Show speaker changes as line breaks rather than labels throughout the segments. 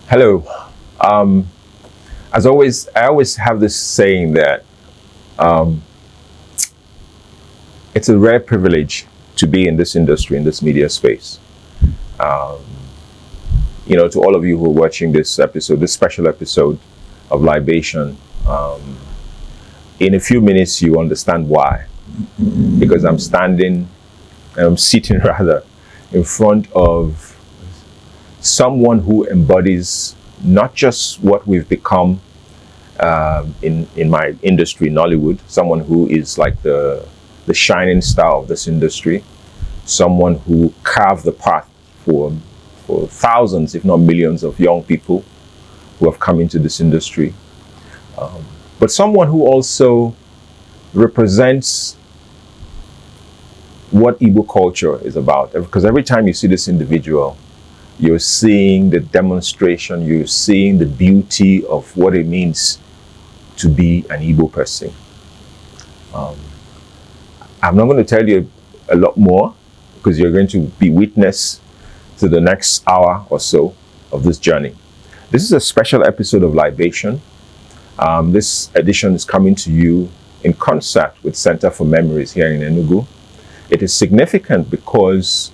Hello. As always, I always have this saying that um, it's a rare privilege to be in this industry, in this media space. Um, to all of you who are watching this episode, this special episode of Libation, in a few minutes you understand why. Because I'm sitting rather, in front of someone who embodies not just what we've become in my industry, Nollywood, someone who is like the shining star of this industry, someone who carved the path for thousands, if not millions, of young people who have come into this industry, but someone who also represents what Igbo culture is about. Because every time you see this individual, you're seeing the demonstration, you're seeing the beauty of what it means to be an Igbo person. I'm not going to tell you a lot more because you're going to be witness to the next hour or so of this journey. This is a special episode of Libation. This edition is coming to you in concert with Center for Memories here in Enugu. It is significant because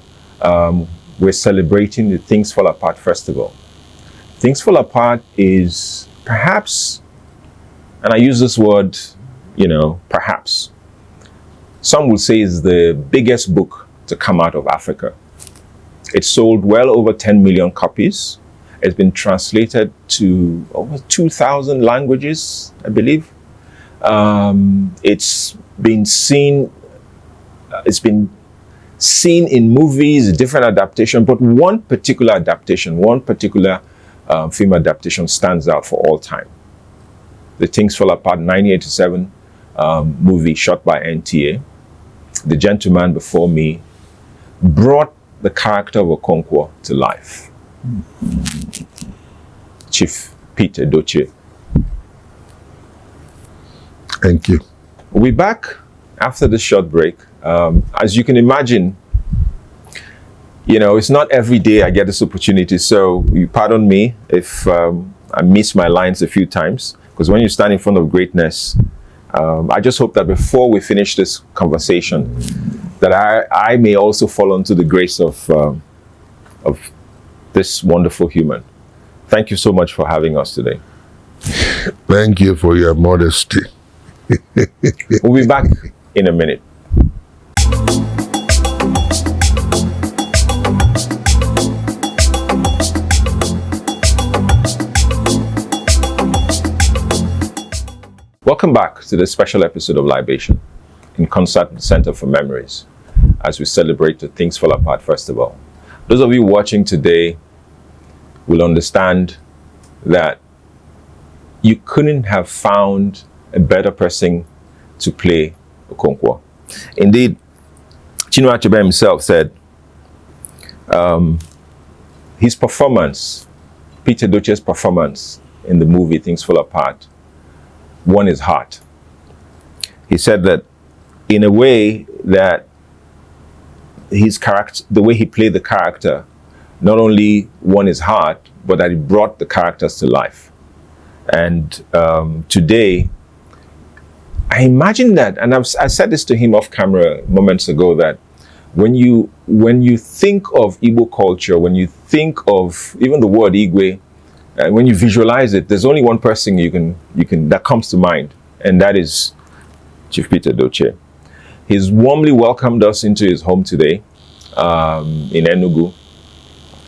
we're celebrating the Things Fall Apart Festival. Things Fall Apart is perhaps, and I use this word, perhaps, some would say is the biggest book to come out of Africa. It sold well over 10 million copies. It's been translated to over 2,000 languages, I believe. It's been seen in movies, different adaptation, but one particular film adaptation stands out for all time. The Things Fall Apart 1987 movie shot by NTA. The gentleman before me brought the character of Okonkwo to life. Chief Pete Edochie.
Thank you.
We'll be back after this short break. As you can imagine, it's not every day I get this opportunity, so you pardon me if I miss my lines a few times, because when you stand in front of greatness, I just hope that before we finish this conversation, that I may also fall onto the grace of this wonderful human. Thank you so much for having us today.
Thank you for your modesty.
We'll be back in a minute. Welcome back to this special episode of Libation in concert with the Center for Memories as we celebrate the Things Fall Apart Festival. Those of you watching today will understand that you couldn't have found a better person to play Okonkwo. Indeed, Chinua Achebe himself said his performance, Pete Edochie's performance in the movie Things Fall Apart, won his heart. He said that in a way that his character, the way he played the character, not only won his heart, but that it brought the characters to life. And today, I imagine that, and I said this to him off camera moments ago, that when you think of Igbo culture, when you think of even the word Igwe, when you visualize it, there's only one person you can that comes to mind, and that is Chief Pete Edochie. He's warmly welcomed us into his home today in Enugu.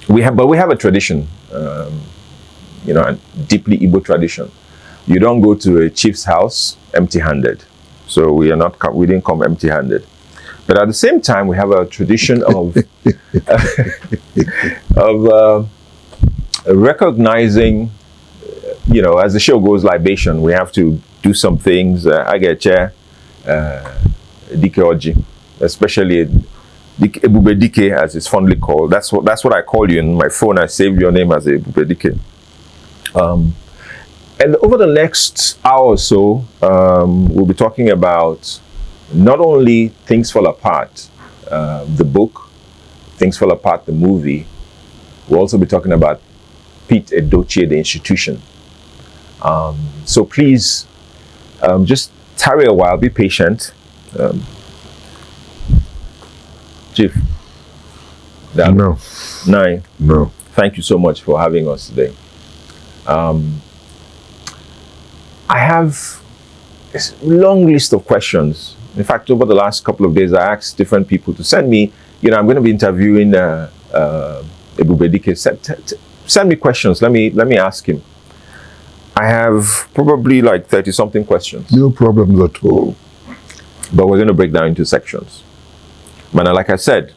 We have a tradition, a deeply Igbo tradition. You don't go to a chief's house empty-handed. So we didn't come empty-handed. But at the same time, we have a tradition of recognizing, as the show goes Libation, we have to do some things. I get chair, Dike Oji, especially Ebube Dike, as it's fondly called. That's what I call you in my phone. I saved your name as Ebube Dike. And over the next hour or so, we'll be talking about not only Things Fall Apart, the book, Things Fall Apart, the movie. We'll also be talking about Pete Edochie, the institution. So please, just tarry a while, be patient. Chief.
No.
Nine.
No.
Thank you so much for having us today. I have a long list of questions. In fact, over the last couple of days, I asked different people to send me, I'm going to be interviewing Ebubedike. Send me questions. Let me ask him. I have probably like 30-something questions.
No problems at all.
But we're going to break down into sections. But like I said,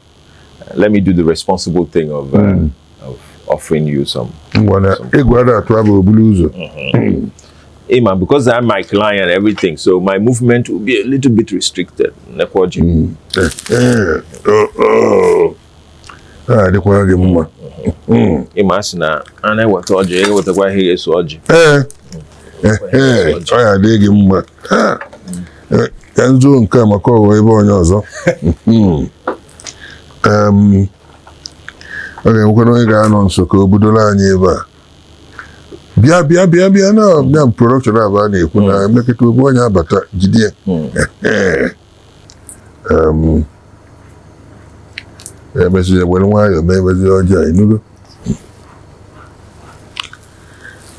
let me do the responsible thing of offering you some. Hey man, because I'm my client and everything, so my movement will be a little bit restricted. Imagine and I what told you what the way he is orgy.
Kanzo nke makọ ebe onye ọzọ. Okay, we're going to go on so ko budola anyị ebe a. Bịa na production aba na-ekwu na emekete ogbu onye abata jide. Emesi were nwayọ ma ebezi ọjọọ inugo.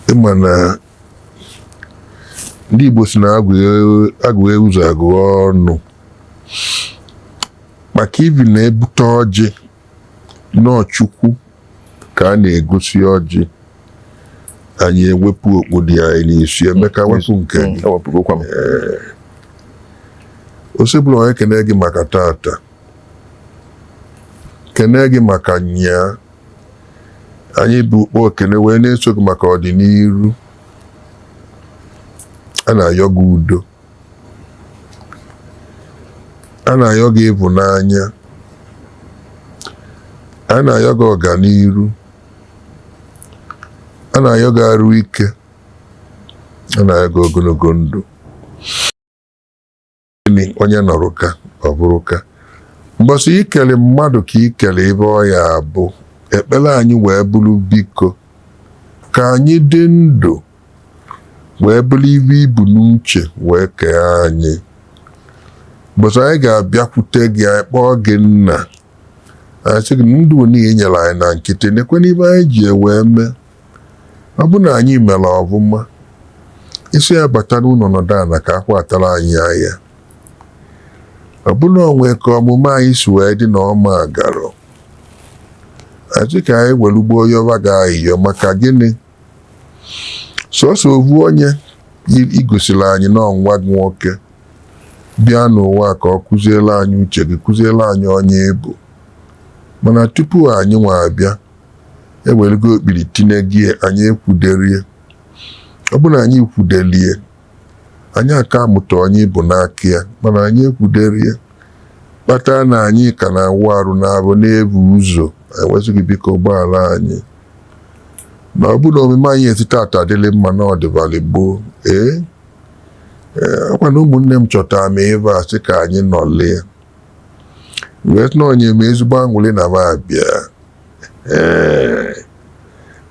Ịma na ndị Igbo si na agụ ụzọ agụ ọnụ. Maka ibi na-ebute ọjị n'Ọchukwu ka a na-egosi ọjị. Anyị ewepụ okpodi anyị n'isi Emeka wepụ nke osebụla onye kene gị maka tata, kene gị maka nya. Anyị bụ ukpo okene wee na-eso gị maka ọdịnihu. A na-ayọ gị udo, a na-ayọ gị ịhụnanya, a na-ayọ gị ọganihu, a na-ayọ gị arụ ike, a na-ayọ gị ogologo ndụ. Onye nọrọ ka ọ bụrụ ka mbọsị ikele mmadụ ka ikele ebe ọ ya abụ ekpere anyị wee bụrụ biko ka anyị dị ndụ wee bụrụ ibe ibu n'uche wee kee anyị. Mbọsị anyị ga-abịakwute gị anyị kpọọ gị nna anyị sị gị ndụ niile nyere anyị na nkịtị nekwe n'ibe anyị ji wee mee. Ọ bụ na anyị mere ọbụma isi ya bata n'ụlọ nọdụ ala ka akwatara anyị anya. Ọ bụ na onwe ka ọmụme anyị si wee dị na ọma agarọ. Anyị ka anyị were ugbo yọba ga-ayọ maka gịnị? Sọsọ ovu onye igosiri anyị n'ọnwa gị nwoke bịa n'ụwa ka ọ kụziela anyị uche gị, kụziela anyị onye ebu. Mana tupu anyị nwa abịa ewerego okpiri tinye gị anyị ekwuderie. Ọ bụ na anyị ekwudelie anyị aka amụta onye bụ n'aka ya, mana anyị ekwuderie kpatara na anyị ka na-awụ arụ na-abụ n'ebu ụzọ. Anyị wezụghị biko ụgbọala anyị na ọ bụ na omume anyị etite ata adịlị mma na ọdịbalị gboo. Ọkwa na ụmụnne m chọtara m ebe a sị ka anyị nọlie wee na onye m ezigbo aṅụrị na m abịa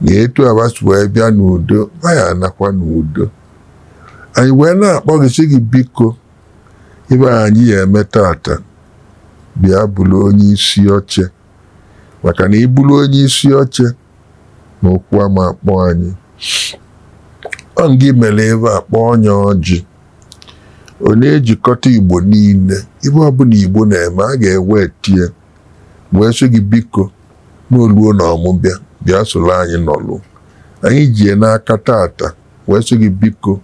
na etu abasị wee bịa n'udo anyị anakwa n'udo. Anyị wee na-akpọ gị sị gị biko ebe anyị ya eme tata bịa bụrụ onye isi oche, maka na ịbụrụ onye isi oche na okwu ama akpọ anyị. Ọ gị mere ebe a kpọọ onye ọjị ọ na-ejikọta Igbo niile. Ibe ọbụla Igbo na-eme a ga-ewe tie wee sị gị biko n'oluo na ọmụbịa bịa soro anyị nọlụ. Anyị jie n'aka tata wee sị gị biko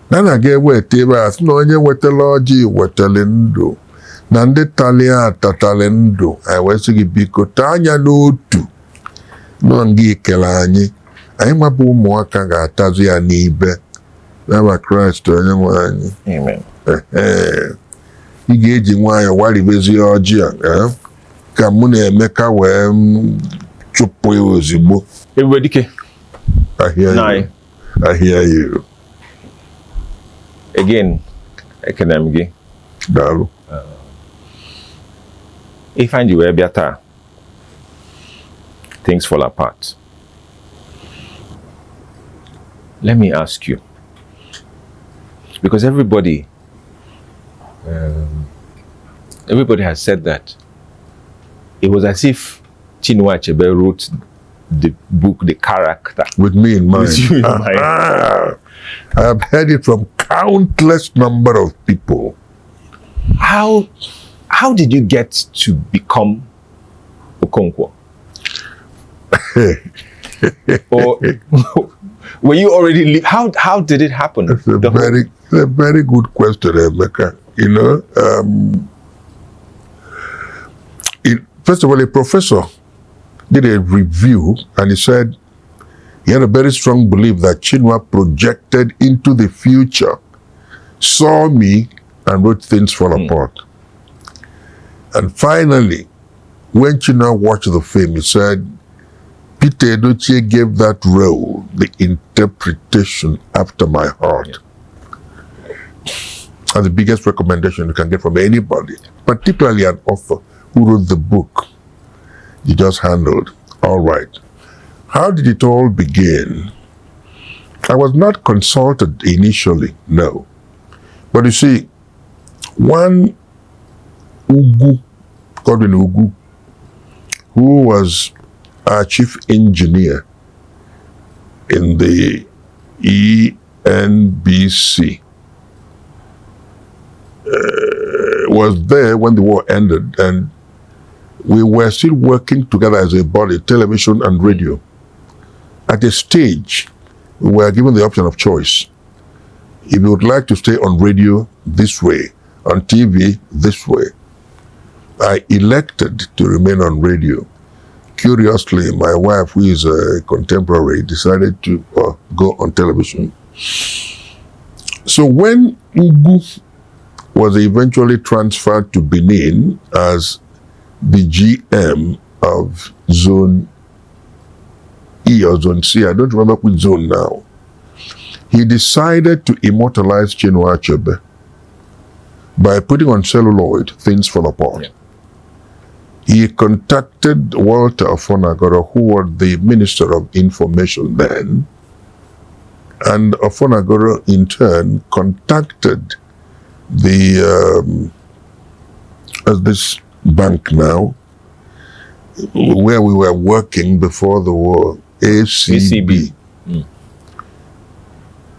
na ga-eweta ebe a sị na onye wetara ọjị wetara ndụ na ndị talia atatara ndụ. Anyị wee sị gị biko taa anya n'otu nọ gị kele anyị. Anyị mabụ ụmụaka ga-atazi ya n'ibe n'aba Kraịst onye nwe anyị.
Amen.
Ị ga-eji nwayọọ waribezi ọjị a ka mụ na Emeka wee chụpụ ya ozigbo.
Ebubedike.
I hear you.
Again, ekene m gị.
Daalụ.
If I do things fall apart. let me ask you, because everybody has said that it was as if Chinua Achebe wrote the book, the character,
with me in mind.
with you in mind.
I have heard it from countless number of people.
How did you get to become Okonkwo? Or were you already how did it happen?
It's a very good question, Emeka. You know, first of all, a professor did a review and he said he had a very strong belief that Chinua projected into the future, saw me, and wrote things fall apart. And finally, when Chinua watched the film, he said, Pete Edochie gave that role the interpretation after my heart. And the biggest recommendation you can get from anybody, particularly an author who wrote the book, you just handled. All right. How did it all begin? I was not consulted initially, no. But you see, one Ugu, Godwin Ugu, who was our chief engineer in the ENBC, was there when the war ended, and we were still working together as a body, television and radio. At a stage, we were given the option of choice. If you would like to stay on radio this way, on TV this way, I elected to remain on radio. Curiously, my wife, who is a contemporary, decided to go on television. So when Ugu was eventually transferred to Benin as the GM of Zone E or Zone C, I don't remember which zone now, he decided to immortalize Chinua Achebe by putting on celluloid Things Fall Apart. Yeah. He contacted Walter Ofonagoro, who was the Minister of Information then, and Ofonagoro in turn contacted the this bank now, where we were working before the war, ACB.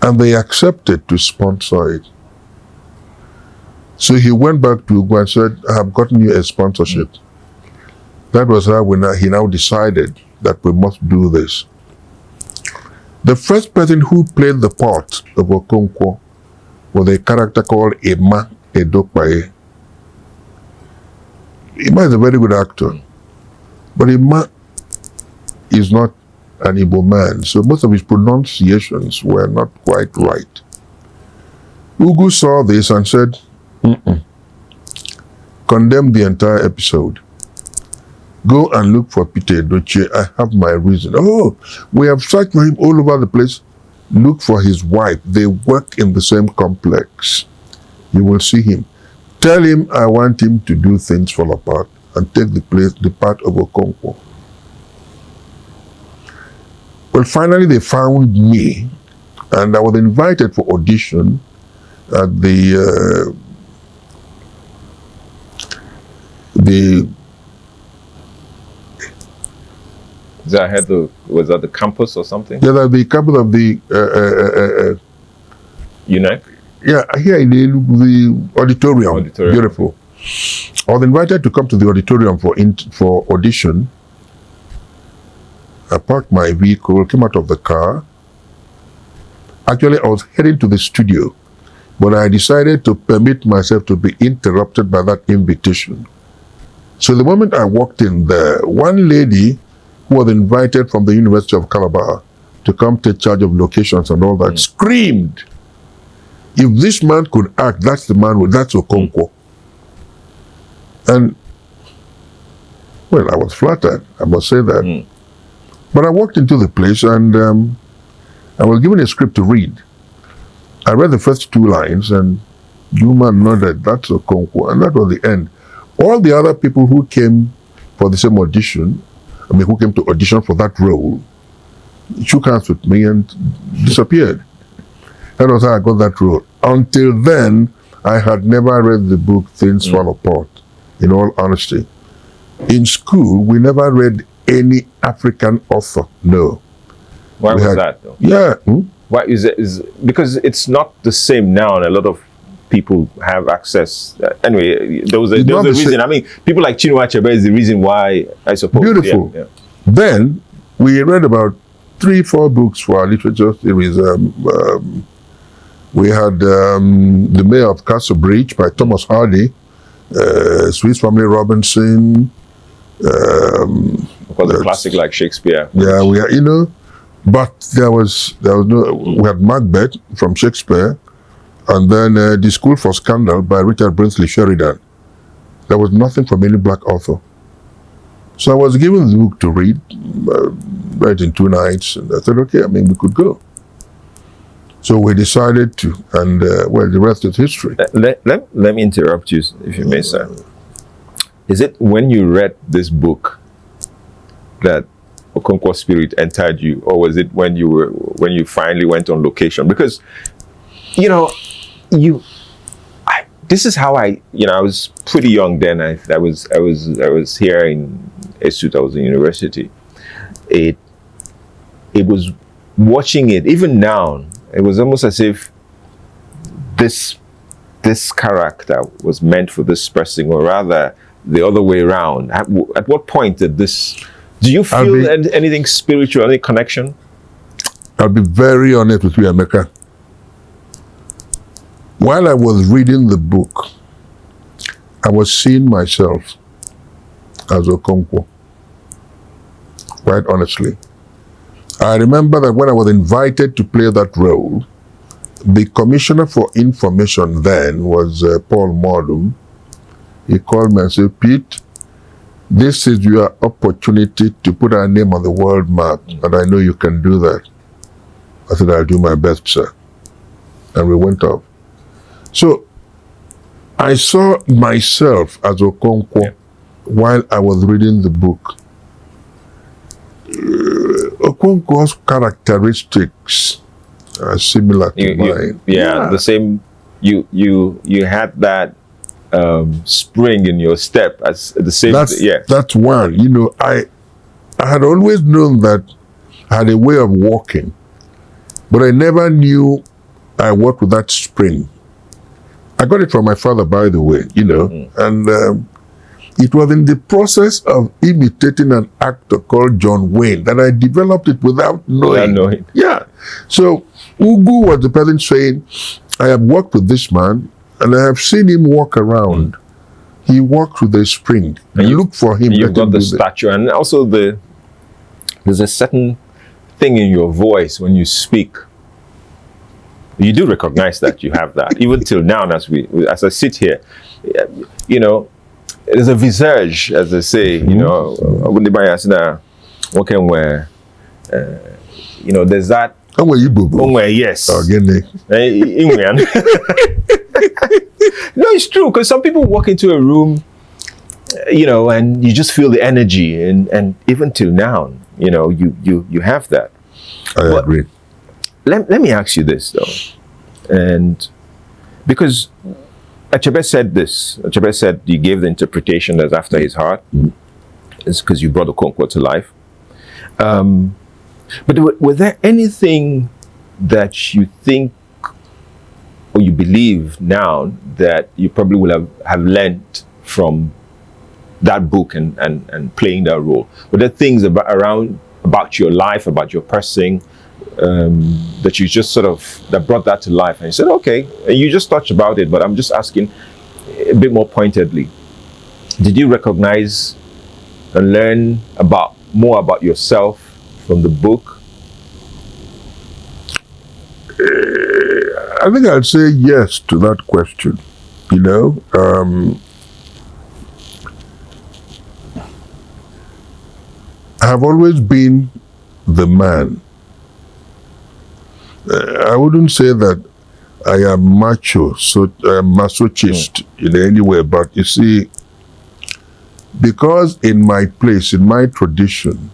And they accepted to sponsor it. So he went back to Ugu and said, I have gotten you a sponsorship. That was how he now decided that we must do this. The first person who played the part of Okonkwo was a character called Emma Edokpaye. Emma is a very good actor, but Emma is not an Igbo man, so most of his pronunciations were not quite right. Ugu saw this and said, condemn the entire episode. Go and look for Pete Edochie. I have my reason. Oh, we have searched for him all over the place. Look for his wife. They work in the same complex. You will see him. Tell him I want him to do Things Fall Apart and take the part of Okonkwo. Well, finally they found me, and I was invited for audition at the
was that the campus or something?
Yeah, the campus of the
UNEC?
Yeah, here in the auditorium. Beautiful. I was invited to come to the auditorium for audition. I parked my vehicle, came out of the car. Actually, I was heading to the studio, but I decided to permit myself to be interrupted by that invitation. So the moment I walked in there, one lady who was invited from the University of Calabash to come take charge of locations and all that screamed, if this man could act, that's the man, that's Okonkwo. And, well, I was flattered, I must say that. But I walked into the place and I was given a script to read. I read the first 2 lines and Juma nodded, that's Okonkwo, and that was the end. All the other people who came for the same audition, who came to audition for that role, He shook hands with me and disappeared. That was how I got that role. Until then, I had never read the book Things Fall Apart, in all honesty. In school, we never read any African author, no.
Why was that, though?
Yeah.
Why is it? Because it's not the same now, and a lot of people have access. Anyway, there was a reason. I mean, people like Chinua Achebe is the reason why, I suppose.
Beautiful.
Yeah.
Then, we read about 3-4 books for our literature series. We had The Mayor of Castle Bridge by Thomas Hardy, Swiss Family Robinson.
Of course, a classic like Shakespeare.
Yeah, but there was no. We had Macbeth from Shakespeare, and then The School for Scandal by Richard Brinsley Sheridan. There was nothing from any black author. So I was given the book to read, read in 2 nights, and I said, okay, we could go. So we decided to, and the rest is history.
Let me interrupt you, if you may, sir. Is it when you read this book that Okonkwo spirit entered you, or was it when you finally went on location? Because, this is how I was pretty young then. I was here in Esut. I was in university. It was watching it. Even now, it was almost as if this character was meant for this person, or rather the other way around. At what point did this? Do you feel anything spiritual, any connection?
I'll be very honest with you, Emeka. While I was reading the book, I was seeing myself as Okonkwo. Quite honestly. I remember that when I was invited to play that role, the Commissioner for Information then was Paul Modum. He called me and said, Pete, this is your opportunity to put our name on the world map, and I know you can do that. I said, I'll do my best, sir. And we went off. So I saw myself as Okonkwo while I was reading the book. Okonkwo's characteristics are similar to mine.
The same. You had that spring in your step as the same.
That's one. I had always known that I had a way of walking, but I never knew I walked with that spring. I got it from my father, by the way, and it was in the process of imitating an actor called John Wayne that I developed it without knowing. Yeah. So Ugu was the person saying, I have worked with this man and I have seen him walk around. He walked with a spring. And you look for him.
You've got the stature, and also there's a certain thing in your voice when you speak. You do recognize that you have that, even till now. As I sit here, there's a visage, as they say. There's that. Yes. No, it's true, because some people walk into a room, and you just feel the energy, and even till now, you have that.
I agree.
Let me ask you this, though, and because Achebe said this. Achebe said you gave the interpretation that's after his heart. It's because you brought Okonkwo to life. But were there anything that you think or you believe now that you probably will have learned from that book and playing that role? Were there things about your life, about your person, that you just that brought that to life, and you said, okay, and you just touched about it, but I'm just asking a bit more pointedly. Did you recognize and learn more about yourself from the book?
I think I'd say yes to that question. I have always been the man. I wouldn't say that I am macho, so masochist in any way, but you see, because in my place, in my tradition,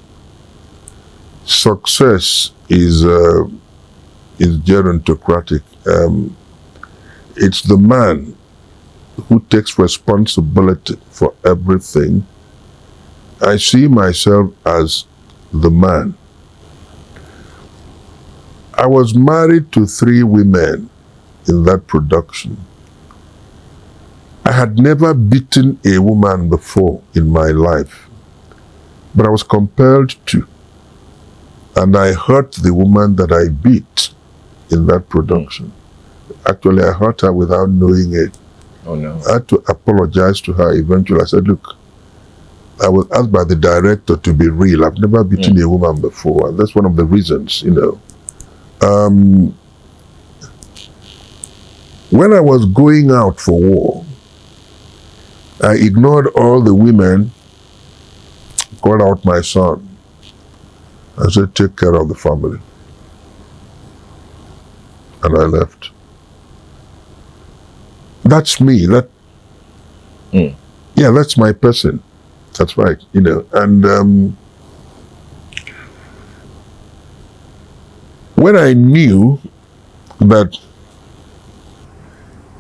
success is gerontocratic. It's the man who takes responsibility for everything. I see myself as the man. I was married to 3 women in that production. I had never beaten a woman before in my life, but I was compelled to. And I hurt the woman that I beat in that production. Actually, I hurt her without knowing it.
Oh, no.
I had to apologize to her eventually. I said, look, I was asked by the director to be real. I've never beaten a woman before. And that's one of the reasons, you know. When I was going out for war, I ignored all the women, called out my son. I said, take care of the family. And I left. That's me. Yeah, that's my person. That's right, you know. And when I knew that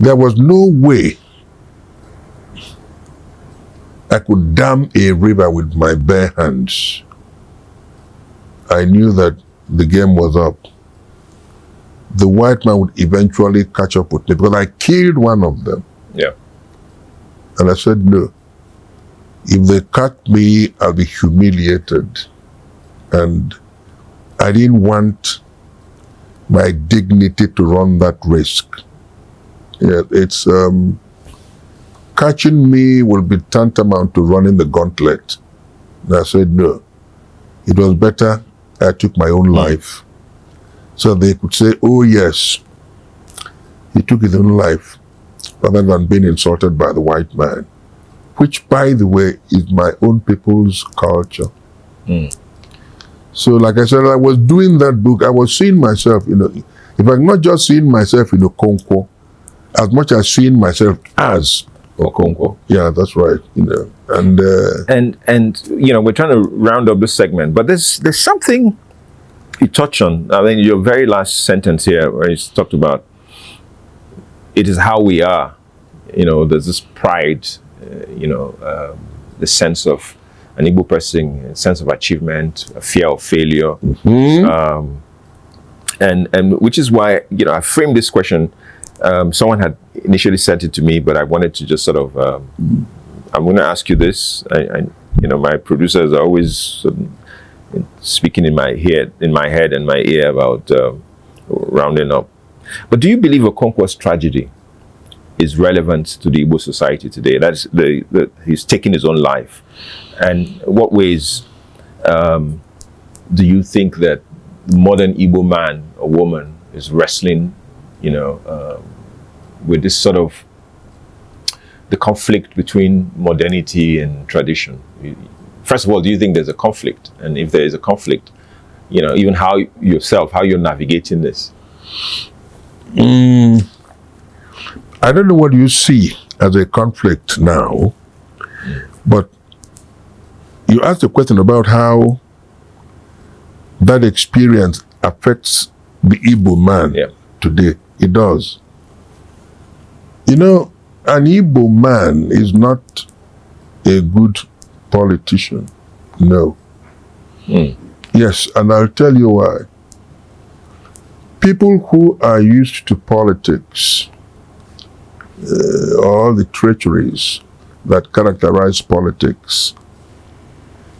there was no way I could dam a river with my bare hands, I knew that the game was up. The white man would eventually catch up with me because I killed one of them.
Yeah.
And I said, no. If they catch me, I'll be humiliated. And I didn't want my dignity to run that risk. Yeah, it's catching me will be tantamount to running the gauntlet. And I said, no. It was better I took my own life. So they could say, oh yes, he took his own life rather than being insulted by the white man, which, by the way, is my own people's culture. So like I said, I was doing that book, I was seeing myself, you know, if I'm not just seeing myself in Okonkwo, as much as seeing myself as Okonkwo. Yeah, that's right, you know.
And you know, we're trying to round up this segment, but there's something you touch on. I mean, your very last sentence here, where you talked about it is how we are. You know, there's this pride. You know, the sense of an Igbo person, a sense of achievement, a fear of failure, and which is why, you know, I framed this question. Someone had initially sent it to me, but I wanted to just sort of. I'm going to ask you this. You know, my producers are always speaking in my head and my ear about rounding up. But do you believe Okonkwo's tragedy is relevant to the Igbo society today? That's he's taking his own life. And what ways do you think that the modern Igbo man or woman is wrestling, you know, with this sort of the conflict between modernity and tradition? First of all, do you think there's a conflict? And if there is a conflict, you know, even how you're navigating this?
I don't know what you see as a conflict now, but you asked a question about how that experience affects the Igbo man today. It does. You know, an Igbo man is not a good politician. No. Yes, and I'll tell you why. People who are used to politics, all the treacheries that characterize politics,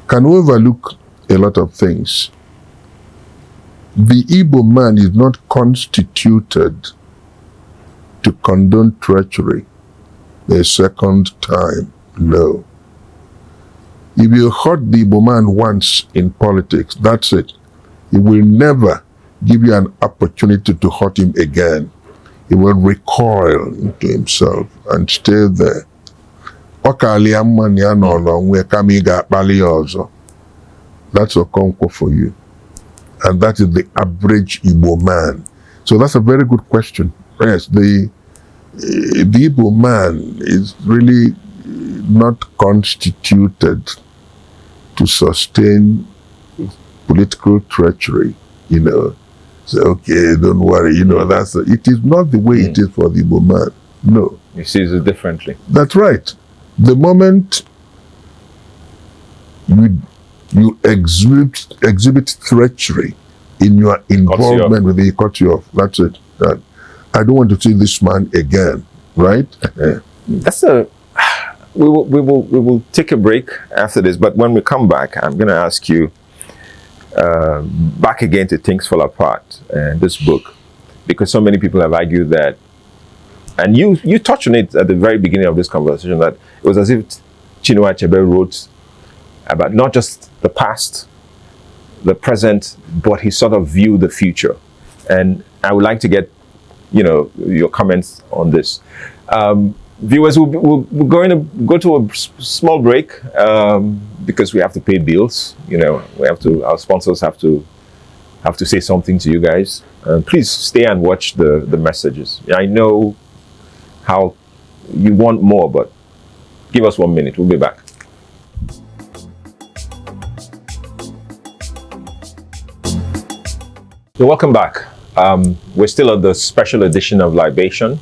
can overlook a lot of things. The Igbo man is not constituted to condone treachery a second time. No. If you hurt the Igbo man once in politics, that's it. He will never give you an opportunity to hurt him again. He will recoil into himself and stay there. That's Okonkwo for you. And that is the average Igbo man. So that's a very good question. Yes, the Igbo man is really not constituted to sustain political treachery, say, okay, don't worry, it is not the way it is for the Igbo man. No.
He sees it differently.
That's right. The moment you exhibit treachery in your involvement with the cut you off. That's it. I don't want to see this man again. Right?
We will take a break after this, but when we come back, I'm going to ask you back again to Things Fall Apart and this book, because so many people have argued that, and you touched on it at the very beginning of this conversation, that it was as if Chinua Achebe wrote about not just the past, the present, but he sort of viewed the future. And I would like to get, your comments on this. Viewers, we're going to go to a small break because we have to pay bills. Our sponsors have to say something to you guys. Please stay and watch the messages. I know how you want more, but give us 1 minute. We'll be back. So welcome back. We're still at the special edition of Libation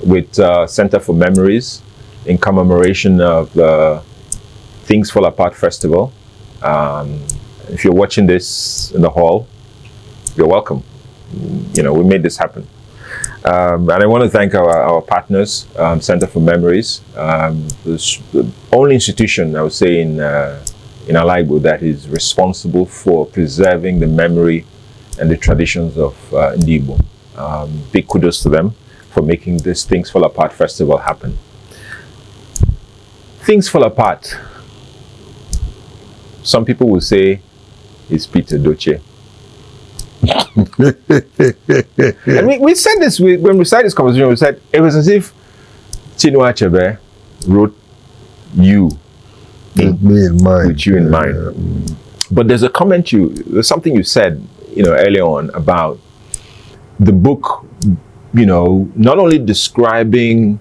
with Center for Memories in commemoration of Things Fall Apart Festival. If you're watching this in the hall, you're welcome. We made this happen. And I want to thank our partners, Center for Memories, the only institution, I would say, in Nollywood that is responsible for preserving the memory and the traditions of Igbo. Big kudos to them for making this Things Fall Apart Festival happen. Things Fall Apart. Some people will say it's Pete Edochie. And we said this, when we started this conversation, we said it was as if Chinua Achebe wrote you
with me in mind.
With you in mind. But there's there's something you said, earlier on about the book, not only describing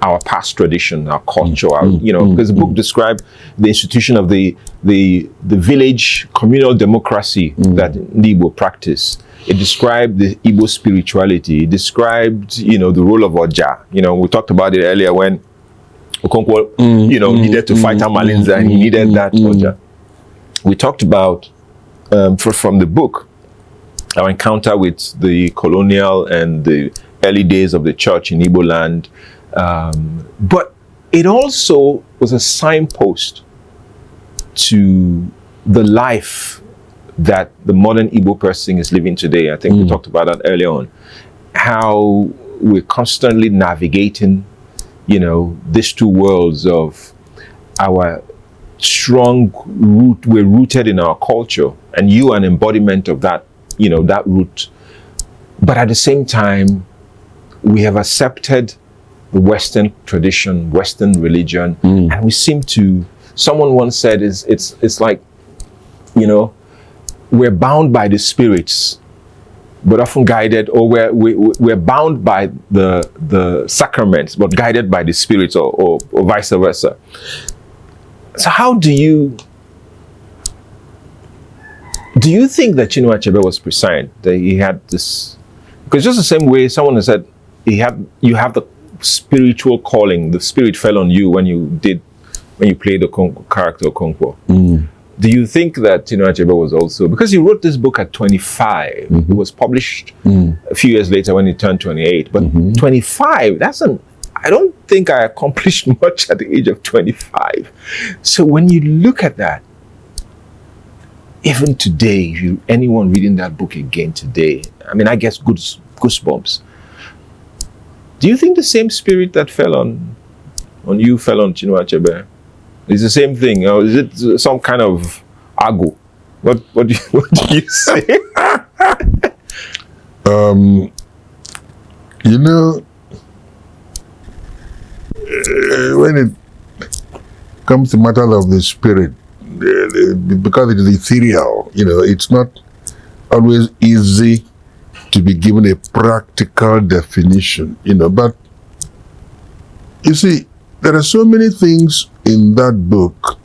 our past tradition, our culture, because the book described the institution of the village communal democracy that Igbo practice. It described the Igbo spirituality. It described, the role of Oja. We talked about it earlier when Okonkwo, needed to fight Amalinza and he needed that Oja. We talked about, from the book, our encounter with the colonial and the early days of the church in Igbo land. But it also was a signpost to the life that the modern Igbo person is living today. I think we talked about that earlier on. How we're constantly navigating, these two worlds of our strong root. We're rooted in our culture, and you are an embodiment of that, that root. But at the same time, we have accepted the Western tradition, Western religion, and we seem to, someone once said, it's like, we're bound by the spirits, but often guided, or we're bound by the sacraments, but guided by the spirits, or vice versa. So how do you think that Chinua Achebe was prescient, that he had this? Because just the same way someone has said, you have the spiritual calling, the spirit fell on you when you played the character Okonkwo. Do you think that Chinua Achebe was also, because he wrote this book at 25, it was published a few years later when he turned 28, but 25, I don't think I accomplished much at the age of 25. So when you look at that, even today, anyone reading that book again today, I guess goosebumps. Do you think the same spirit that fell on you fell on Chinua Achebe? It's the same thing, or is it some kind of ago? What do you say?
When it comes to matter of the spirit, because it is ethereal, it's not always easy to be given a practical definition, but you see, there are so many things in that book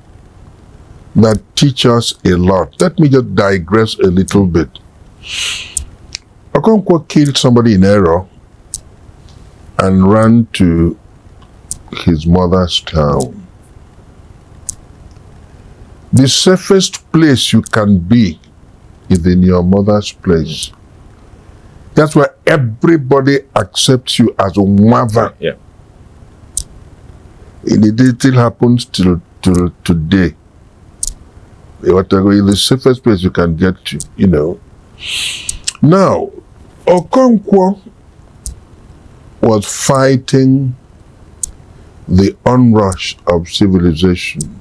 that teach us a lot. Let me just digress a little bit. Okonkwo killed somebody in error and ran to his mother's town. The safest place you can be is in your mother's place. That's why everybody accepts you as a mother.
Yeah.
And it still happens till today. Whatever is the safest place you can get to, you know. Now, Okonkwo was fighting the onrush of civilization.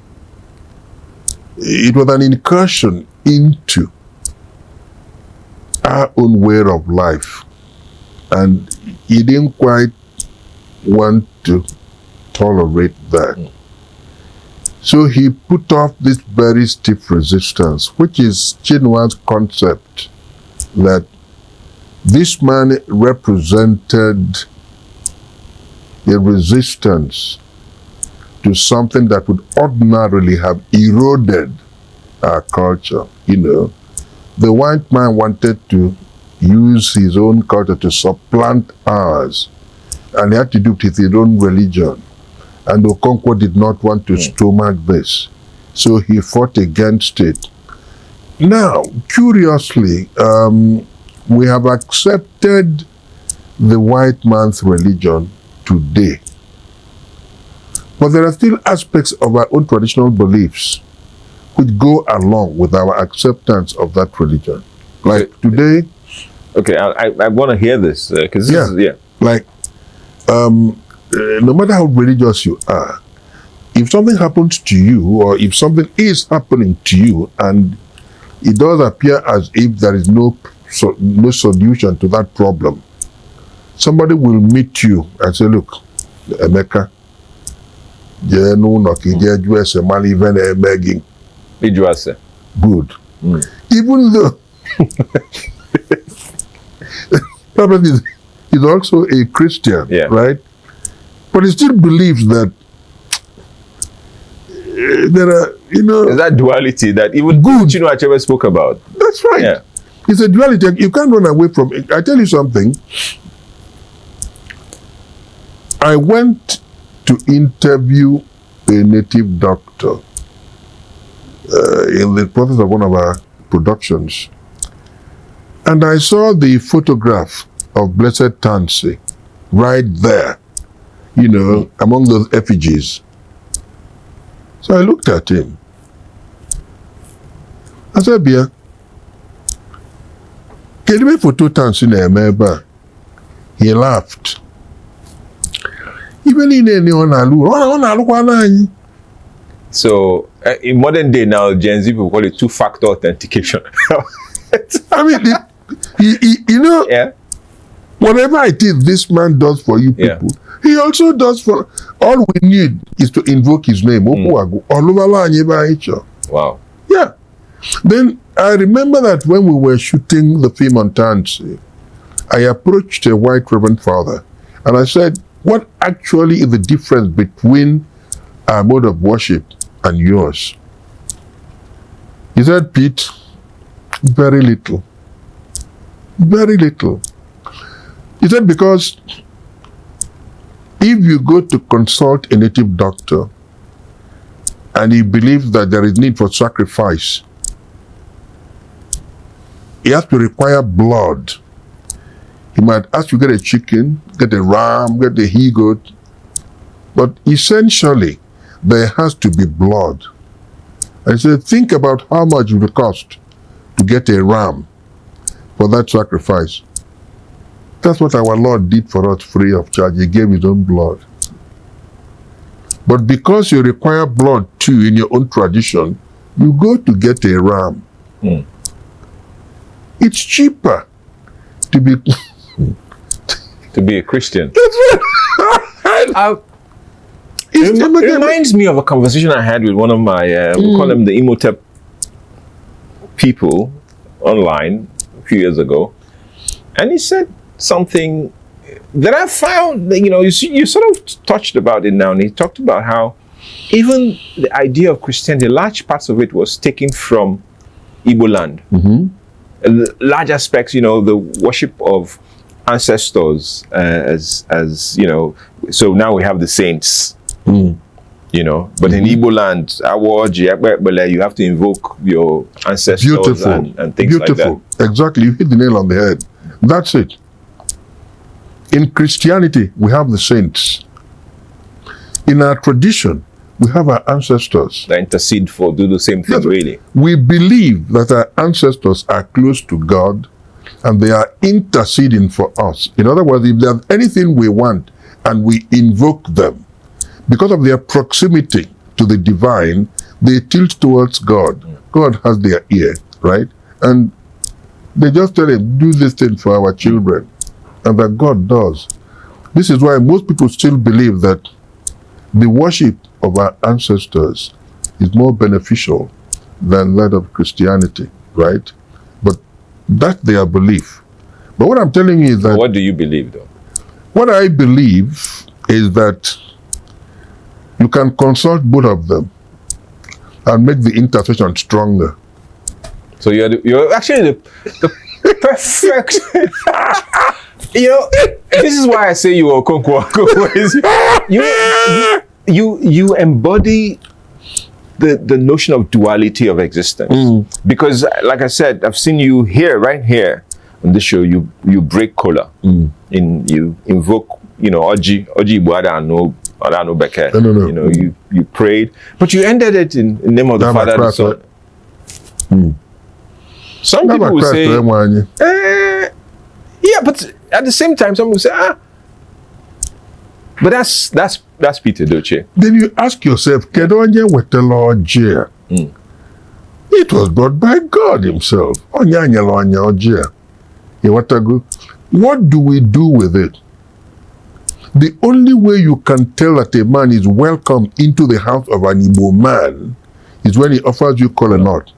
It was an incursion into our own way of life, and he didn't quite want to tolerate that. So he put off this very stiff resistance, which is Chinua's concept that this man represented a resistance to something that would ordinarily have eroded our culture. You know, the white man wanted to use his own culture to supplant ours, and he had to do it with his own religion. And Okonkwo did not want to stomach this, so he fought against it. Now, curiously, we have accepted the white man's religion today. But there are still aspects of our own traditional beliefs which go along with our acceptance of that religion. Like today...
Okay, I want to hear this, because this is,
like, no matter how religious you are, if something happens to you, or if something is happening to you, and it does appear as if there is no solution to that problem, somebody will meet you and say, look, Emeka, good. Even though Prophet is also a Christian, right? But he still believes that there are, you know...
Is that duality that even Chinua Achebe spoke about?
That's right. Yeah. It's a duality. You can't run away from it. I tell you something. I went to interview a native doctor in the process of one of our productions. And I saw the photograph of Blessed Tansy right there, you know, among those effigies. So I looked at him. I said, Bia, can you make photo Tansy na-emeba? He laughed. Even in any
So, in modern day now, Gen Z people call it two-factor authentication.
I mean, you know, whatever it is this man does for you people, he also does for... All we need is to invoke his name. Wow. Yeah. Then I remember that when we were shooting the film on Tansy, I approached a white Reverend Father and I said, what actually is the difference between our mode of worship and yours? He said, Pete, very little. Very little. He said, because if you go to consult a native doctor and he believes that there is need for sacrifice, he has to require blood. He might ask you to get a chicken, get a ram, get a he-goat, but essentially there has to be blood. I said, think about how much it will cost to get a ram for that sacrifice. That's what our Lord did for us free of charge. He gave his own blood. But because you require blood too in your own tradition, you go to get a ram. It's cheaper to be
to be a Christian.
That's right.
It reminds me of a conversation I had with one of my, we call them the Imhotep people online a few years ago. And he said something that I found, you know, you sort of touched about it now, and he talked about how even the idea of Christianity, large parts of it was taken from Igbo land. Large aspects, the worship of ancestors, as so now we have the saints. But in Igbo land, you have to invoke your ancestors and things like that.
Exactly, you hit the nail on the head. That's it. In Christianity, we have the saints. In our tradition, we have our ancestors.
That intercede do the same thing, really.
We believe that our ancestors are close to God and they are interceding for us. In other words, if there's anything we want and we invoke them, because of their proximity to the divine, they tilt towards God. God has their ear, right? And they just tell him, do this thing for our children. And that God does. This is why most people still believe that the worship of our ancestors is more beneficial than that of Christianity, right? But that's their belief. But what I'm telling you is that...
What do you believe, though?
What I believe is that you can consult both of them and make the intercession stronger. So
you're actually the perfect... this is why I say you are Okonkwo. You embody the notion of duality of existence. Because, like I said, I've seen you right here on this show. You break kola. You invoke, Oji Buada no Beke.
No.
You prayed, but you ended it in the name of the Father and the Son. Some people will say, yeah, but at the same time, some will say, but that's Pete Edochie.
Then you ask yourself, Kedonye Weteloje. It was brought by God Himself. What do we do with it? The only way you can tell that a man is welcome into the house of an Igbo man is when he offers you kola nut.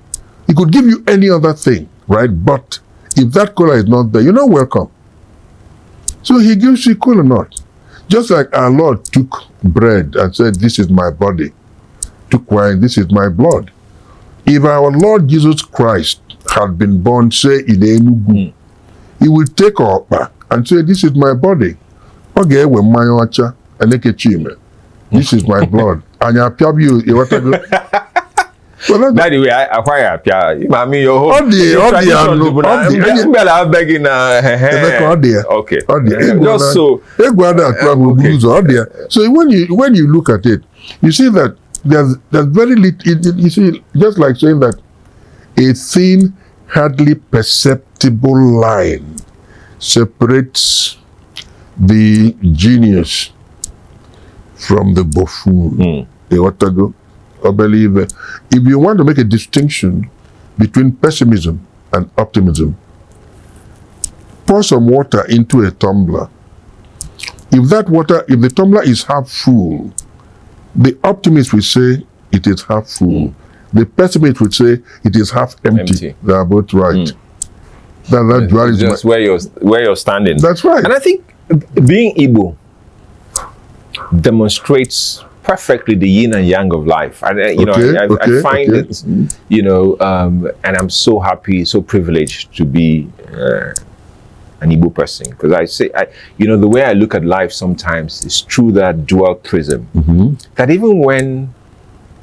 He could give you any other thing, right? But if that kola is not there, you're not welcome. So he gives you kola nut. Just like our Lord took bread and said, this is my body. Took wine, this is my blood. If our Lord Jesus Christ had been born, say, in Enugu, He will take our back and say, this is my body. Okay, when my ocha and this is my blood. And I tell you,
by the way, I acquire your whole
So when you look at it, you see that there's very little. You see, just like saying that a thin, hardly perceptible line separates the genius from the buffoon. I believe if you want to make a distinction between pessimism and optimism, pour some water into a tumbler. If the tumbler is half full, the optimist will say it is half full. The pessimist would say it is half empty. They are both right. That dualism.
Just where you're standing.
That's right.
And I think being Igbo demonstrates perfectly the yin and yang of life. I find it, and I'm so happy, so privileged to be an Igbo person, because the way I look at life sometimes is through that dual prism. That even when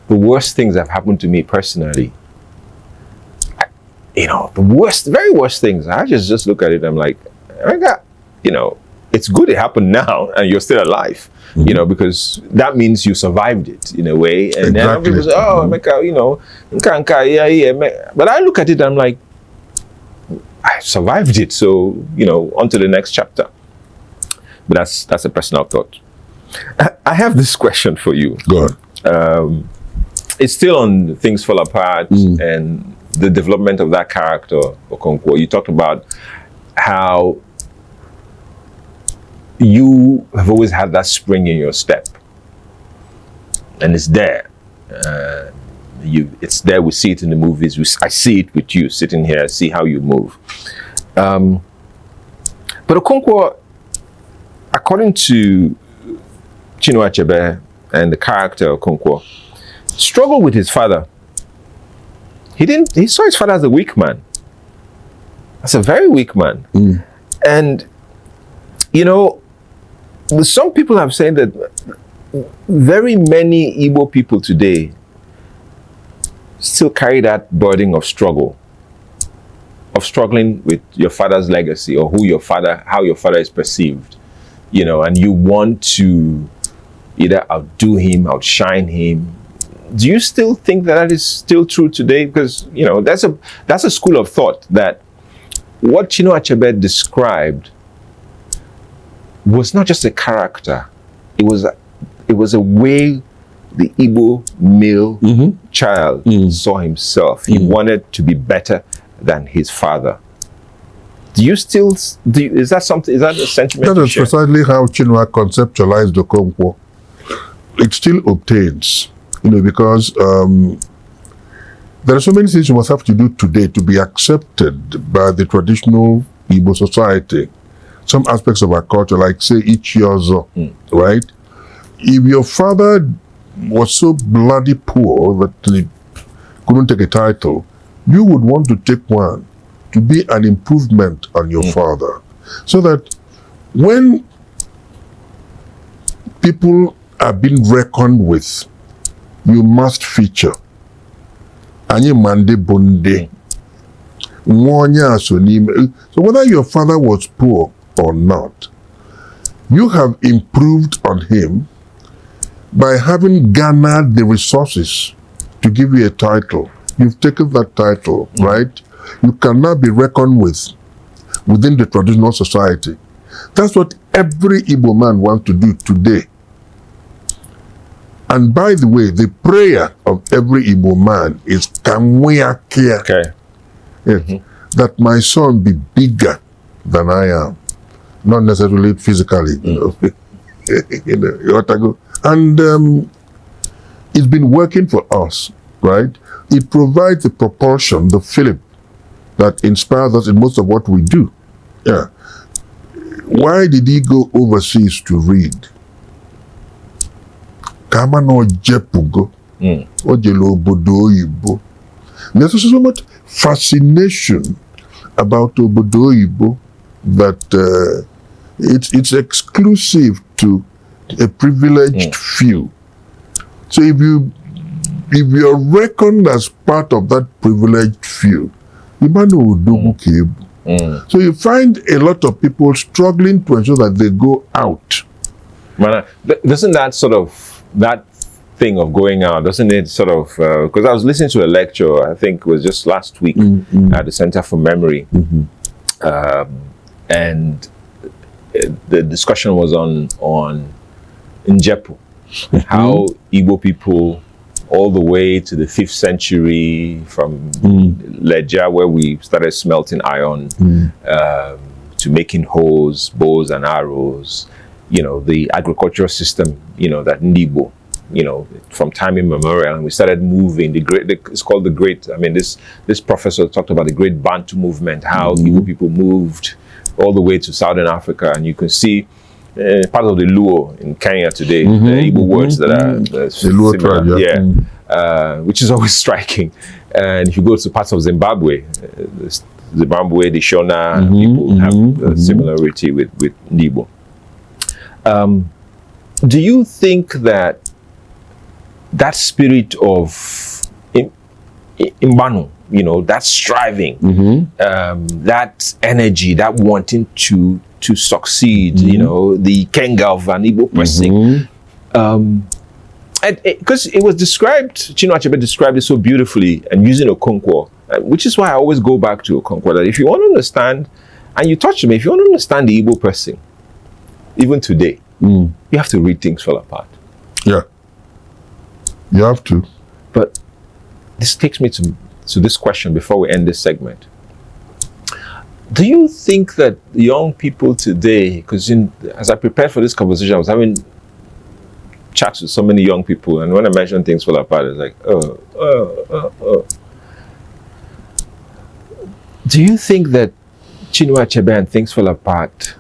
the worst things have happened to me personally, the very worst things, I just look at it. I'm like, it's good it happened now and you're still alive. Because that means you survived it in a way. And then people say, but I look at it, I'm like, I survived it. So, on to the next chapter. But that's a personal thought. I have this question for you.
Go on.
It's still on Things Fall Apart and the development of that character, Okonkwo. You talked about how you have always had that spring in your step, and it's there. It's there. We see it in the movies. I see it with you sitting here. I see how you move. But Okonkwo, according to Chinua Achebe, and the character of Okonkwo struggled with his father. He saw his father as a weak man. As a very weak man. And, you know, some people have said that very many Igbo people today still carry that burden of struggle, of struggling with your father's legacy or how your father is perceived, you know, and you want to either outdo him, outshine him. Do you still think that is still true today? Because, you know, that's a school of thought that what Chinua Achebe described was not just a character. It was a way the Igbo male child saw himself. He wanted to be better than his father. Do you still, is that a sentiment?
That is precisely how Chinua conceptualized Okonkwo. It still obtains, you know, because there are so many things you must have to do today to be accepted by the traditional Igbo society. Some aspects of our culture, like say Ichiozo, right? If your father was so bloody poor that he couldn't take a title, you would want to take one to be an improvement on your father. So that when people are being reckoned with, you must feature. Anyi mande bonde. So whether your father was poor or not, you have improved on him by having garnered the resources to give you a title. You've taken that title, right? You cannot be reckoned with within the traditional society. That's what every Igbo man wants to do today. And by the way, the prayer of every Igbo man is Kamweakia.
Okay.
Yes, that my son be bigger than I am. Not necessarily physically, you know. You know, you ought to go. And it's been working for us, right? It provides the propulsion, the fillip that inspires us in most of what we do. Yeah. Why did he go overseas to read? Kama no jepugo, ojelo obodo oyibo. There's so much fascination about obodo oyibo that it's exclusive to a privileged few. So if you're reckoned as part of that privileged few, you might know. So you find a lot of people struggling to ensure that they go out.
Man, doesn't that sort of, that thing of going out, doesn't it sort of, because I was listening to a lecture, I think it was just last week at the Center for Memory, and the discussion was on Njepu, how Igbo people all the way to the 5th century from Leja, where we started smelting iron, to making hoes, bows and arrows, you know, the agricultural system, you know, that Igbo, you know, from time immemorial, and we started moving. It's called the Great. I mean, this professor talked about the Great Bantu movement, how Igbo people moved all the way to Southern Africa, and you can see part of the Luo in Kenya today, the Igbo words that are
the Luo tribe,
which is always striking. And if you go to parts of Zimbabwe, the Shona people have a similarity with Igbo. Do you think that spirit of Imbanu, you know, that striving, that energy, that wanting to succeed, you know, the Kenga of an Igbo person, because it was described, Chinua Achebe described it so beautifully, and using Okonkwo, which is why I always go back to Okonkwo, that if you want to understand, and you touched me, if you want to understand the Igbo person, even today, you have to read Things Fall Apart.
Yeah. You have to.
But this takes me to this question before we end this segment. Do you think that young people today, because as I prepared for this conversation, I was having chats with so many young people, and when I mentioned Things Fall Apart, it's like, Do you think that Chinua Achebe and Things Fall Apart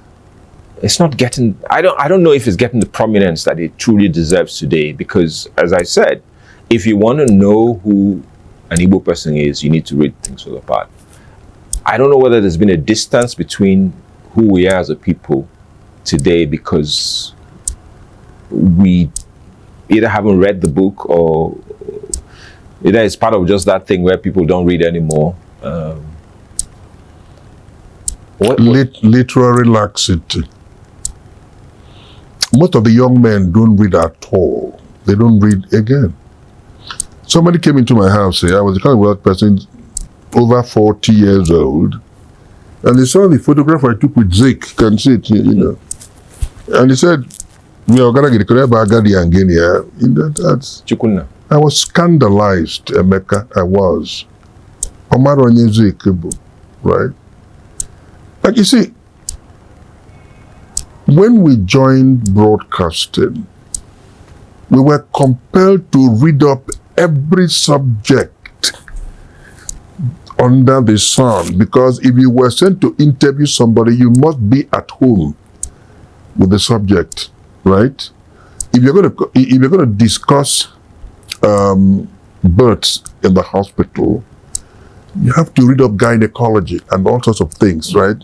it's not getting, I don't know if it's getting the prominence that it truly deserves today, because as I said, if you want to know who an Igbo person is, you need to read Things Fall Apart. I don't know whether there's been a distance between who we are as a people today because we either haven't read the book or either it's part of just that thing where people don't read anymore.
Literary laxity. Most of the young men don't read at all. They don't read again. Somebody came into my house here. I was the kind of wealth person, over 40 years old, and they saw the photograph I took with Zik. You can see it here, you know. And he said, "We are gonna get that's." I was scandalized, Emeka. I was. Right? Like you see, when we joined broadcasting, we were compelled to read up every subject under the sun, because if you were sent to interview somebody, you must be at home with the subject, right? If you're going to discuss births in the hospital, you have to read up gynecology and all sorts of things, right?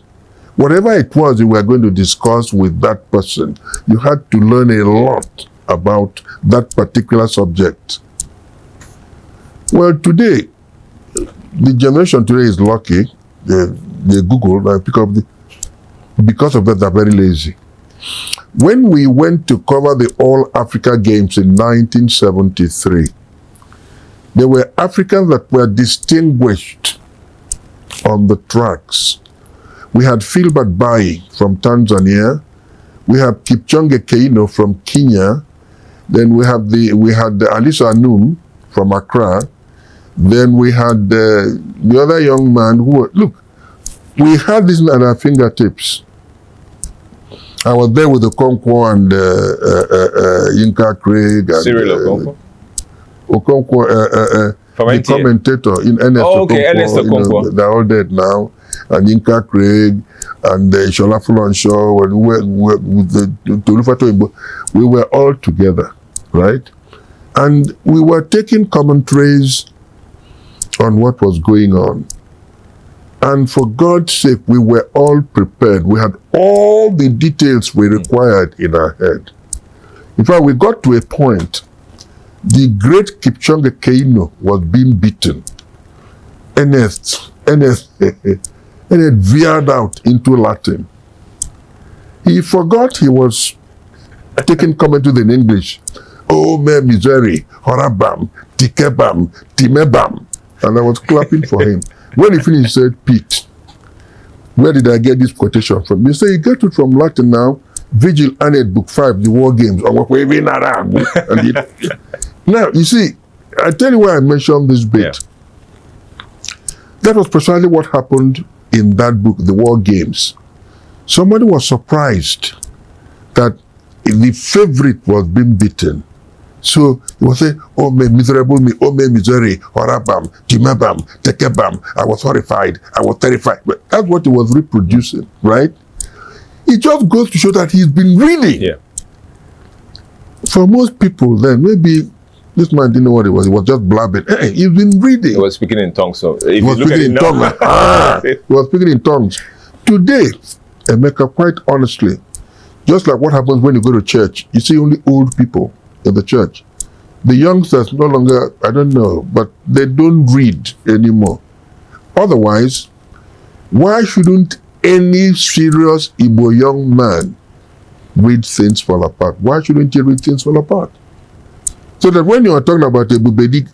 Whatever it was you were going to discuss with that person, you had to learn a lot about that particular subject. Well, today, the generation today is lucky. They Google and pick up because of that, they're very lazy. When we went to cover the All Africa Games in 1973, there were Africans that were distinguished on the tracks. We had Filbert Bayi from Tanzania. We had Kipchoge Keino from Kenya. Then we had the Alisa Anum from Accra. Then we had the other young man who, look, we had this at our fingertips. I was there with Okonkwo and Yinka Craig and
Cyril
Okonkwo, the commentator in Ernest Okonkwo. You know, they're all dead now. And Yinka Craig and Shola Fulonshaw and we were all together, right? And we were taking commentaries on what was going on. And for God's sake, we were all prepared. We had all the details we required in our head. In fact, we got to a point, the great Kipchoge Keino was being beaten. Ernest veered out into Latin. He forgot he was taking commentary in English. Oh, me misery, horabam, tikebam, timebam. And I was clapping for him. When he finished, he said, "Pete, where did I get this quotation from?" You say, "You get it from Latin now. Virgil Aeneid, Book 5, the War Games." Now, you see, I tell you why I mentioned this bit. Yeah. That was precisely what happened in that book, The War Games. Somebody was surprised that the favorite was being beaten. So he was saying, "Oh, me miserable me, oh, me misery, horabam, timebam, tekebam." I was horrified, I was terrified. But that's what he was reproducing, right? It just goes to show that he's been reading.
Yeah.
For most people then, maybe this man didn't know what it was. He was just blabbing. Hey, he's been reading.
He was speaking in tongues. So if
he was speaking in tongues. He was speaking in tongues. Today, Emeka, quite honestly, just like what happens when you go to church, you see only old people in the church. The youngsters no longer, I don't know, but they don't read anymore. Otherwise, why shouldn't any serious Igbo young man read Things Fall Apart? Why shouldn't you read Things Fall Apart? So that when you are talking about Ebubedik,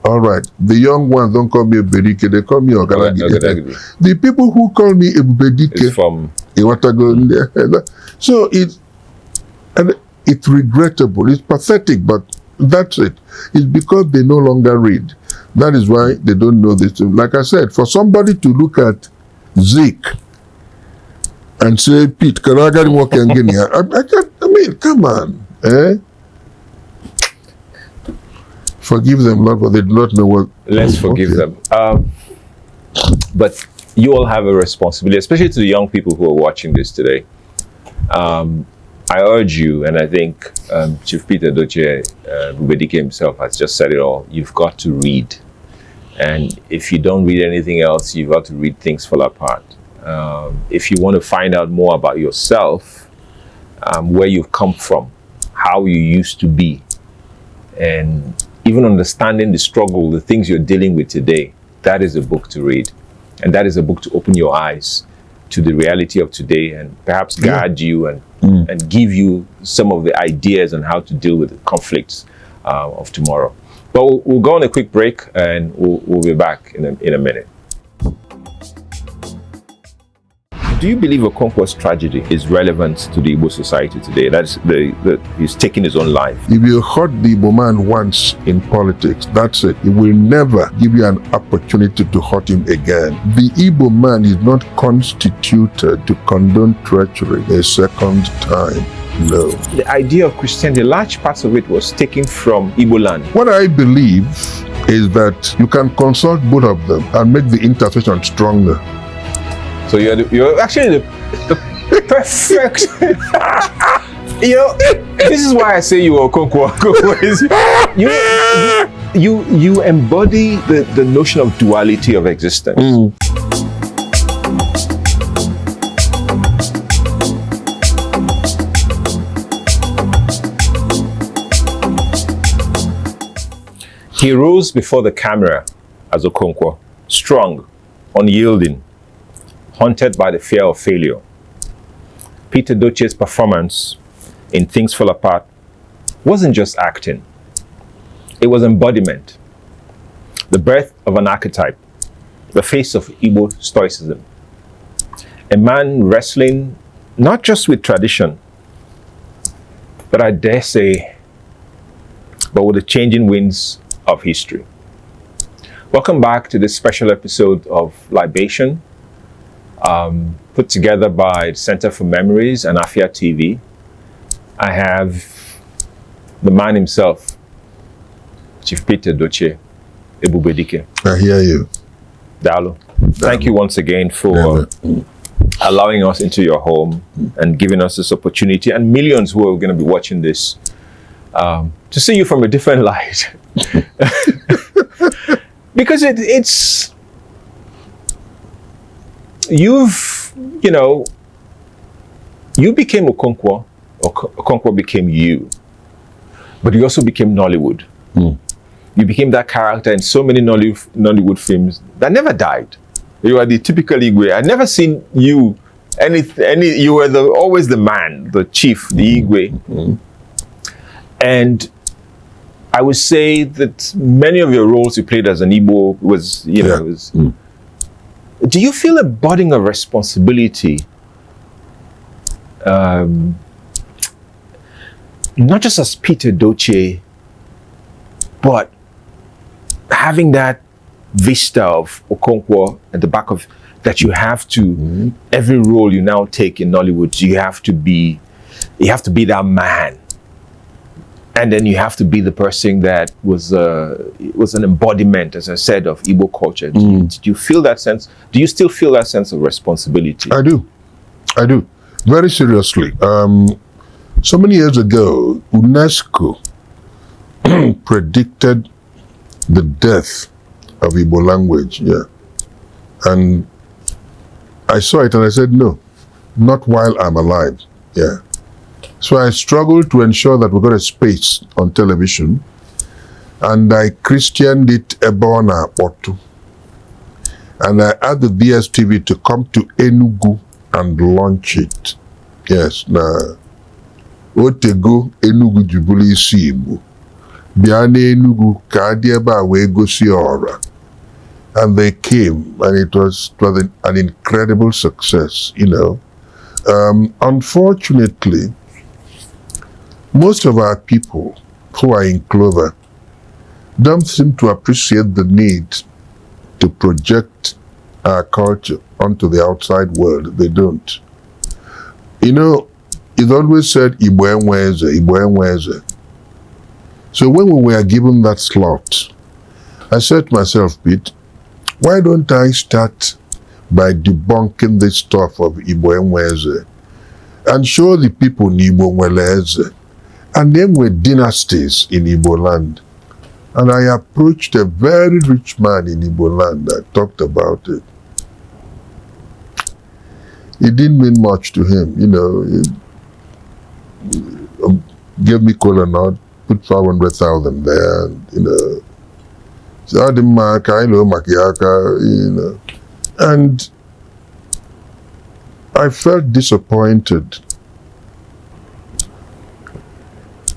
all right, the young ones don't call me Ebubedik, they call me Ogalagi. The people who call me Ebubedik
from
Iwatago. So it's regrettable, it's pathetic, but that's it. It's because they no longer read. That is why they don't know this. Like I said, for somebody to look at Zeke and say, "Pete, can I get work again here?" I mean, come on. Forgive them, Lord, but they do not know what.
Let's forgive them. But you all have a responsibility, especially to the young people who are watching this today. I urge you, and I think Chief Pete Edochie, Bubedike himself has just said it all, you've got to read. And if you don't read anything else, you've got to read Things Fall Apart. If you want to find out more about yourself, where you've come from, how you used to be, and even understanding the struggle, the things you're dealing with today, that is a book to read. And that is a book to open your eyes to the reality of today and perhaps guide you and give you some of the ideas on how to deal with the conflicts of tomorrow. But we'll go on a quick break and we'll be back in a minute. Do you believe Okonkwo's tragedy is relevant to the Igbo society today? That's he's taking his own life.
If you hurt the Igbo man once in politics, that's it. He will never give you an opportunity to hurt him again. The Igbo man is not constituted to condone treachery a second time. No.
The idea of Christianity, large parts of it was taken from Igbo land.
What I believe is that you can consult both of them and make the intercession stronger.
So you're actually the perfect. This is why I say you are Okonkwo. You embody the notion of duality of existence. He rose before the camera as Okonkwo, strong, unyielding, haunted by the fear of failure. Pete Edochie's performance in Things Fall Apart wasn't just acting. It was embodiment, the birth of an archetype, the face of Igbo stoicism. A man wrestling not just with tradition, but I dare say, but with the changing winds of history. Welcome back to this special episode of Libation, put together by the Center for Memories and Afia TV. I have the man himself, Chief Pete Edochie, Ebubedike.
I hear you.
Dalo. Thank you once again for allowing us into your home and giving us this opportunity, and millions who are going to be watching this, to see you from a different light. Because it's you became Okonkwo, Okonkwo became you, but you also became Nollywood. You became that character in so many Nollywood films that never died. You are the typical Igwe. I've never seen you you were always the man, the chief, the Igwe. And I would say that many of your roles you played as an Igbo was, do you feel a burden of responsibility, not just as Pete Edochie, but having that vista of Okonkwo at the back of that you have to, every role you now take in Nollywood, you have to be that man. And then you have to be the person that was an embodiment, as I said, of Igbo culture. Did you feel that sense? Do you still feel that sense of responsibility?
I do. Very seriously. So many years ago, UNESCO predicted the death of Igbo language. And I saw it and I said, no, not while I'm alive. So I struggled to ensure that we got a space on television, and I Christianed it Ebona Otu. And I asked the DSTV to come to Enugu and launch it. Yes, na Otego Enugu Jubuli Sibu. Biane Enugu Kadieba Wegosi Ora. And they came, and it was an incredible success, Unfortunately, most of our people who are in Clover don't seem to appreciate the need to project our culture onto the outside world. They don't. It's always said, Igbo enweze, Igbo enweze. So when we were given that slot, I said to myself, Pete, why don't I start by debunking this stuff of Igbo enweze? and show the people Igbo Nweleze. And then were dynasties in Igbo land. And I approached a very rich man in Igbo land. I talked about it. It didn't mean much to him, you know. He gave me kola nut, put 500,000 there, and, you know. So I didn't mark, I know Makiaka, you know. And I felt disappointed.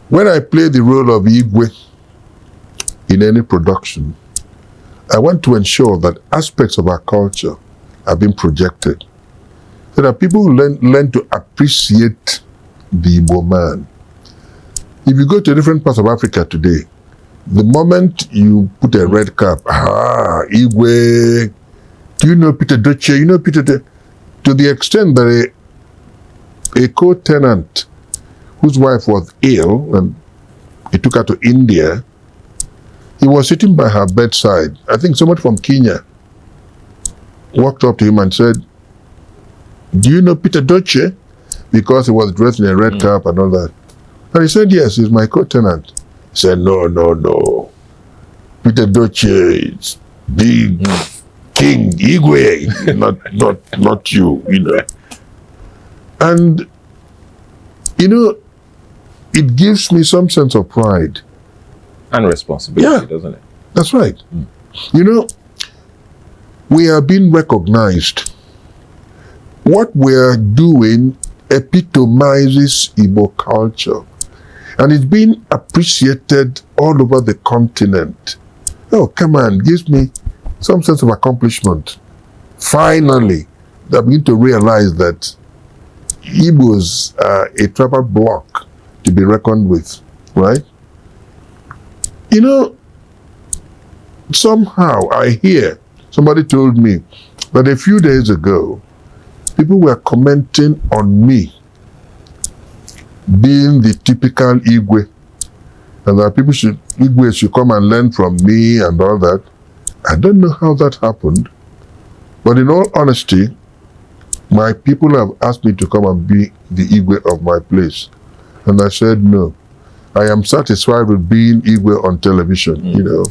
When I play the role of Igwe in any production, I want to ensure that aspects of our culture are being projected, so that people learn to appreciate the Igbo man. If you go to different parts of Africa today, the moment you put a red cap, Igwe, do you know Pete Edochie? You know Pete Edochie? To the extent that a co-tenant whose wife was ill and he took her to India, he was sitting by her bedside. I think somebody from Kenya walked up to him and said, do you know Pete Edochie? Because he was dressed in a red cap and all that. And he said, yes, he's my co-tenant. He said, no. Pete Edochie is big king, Igwe, not you, you know. And, you know, it gives me some sense of pride.
And responsibility, doesn't it?
That's right. You know, we are being recognized. What we're doing epitomizes Igbo culture. And it's being appreciated all over the continent. Oh, come on, gives me some sense of accomplishment. Finally, I begin to realize that Igbos are a tribal block to be reckoned with, right? You know, somehow I hear, somebody told me that a few days ago, people were commenting on me being the typical Igwe, and that Igwe should come and learn from me and all that. I don't know how that happened, but in all honesty, my people have asked me to come and be the Igwe of my place. And I said, no, I am satisfied with being Igwe on television, you know.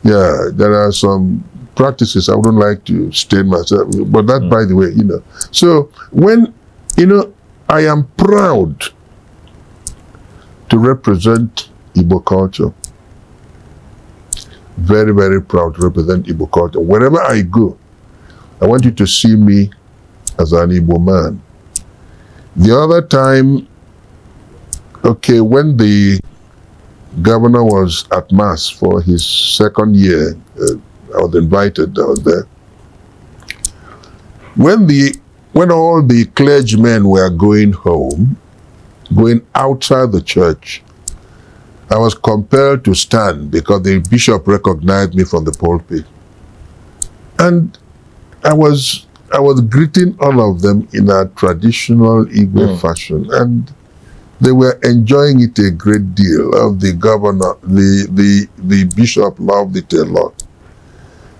Yeah, there are some practices I wouldn't like to stain myself, but that, by the way, you know. So when, you know, I am proud to represent Igbo culture. Very, very proud to represent Igbo culture. Wherever I go, I want you to see me as an Igbo man. The other time, okay, when the governor was at Mass for his second year, I was invited, I was there. When all the clergymen were going home, going outside the church, I was compelled to stand because the bishop recognized me from the pulpit. And I was greeting all of them in a traditional Igbo fashion, and they were enjoying it a great deal. Of the governor, the bishop loved it a lot.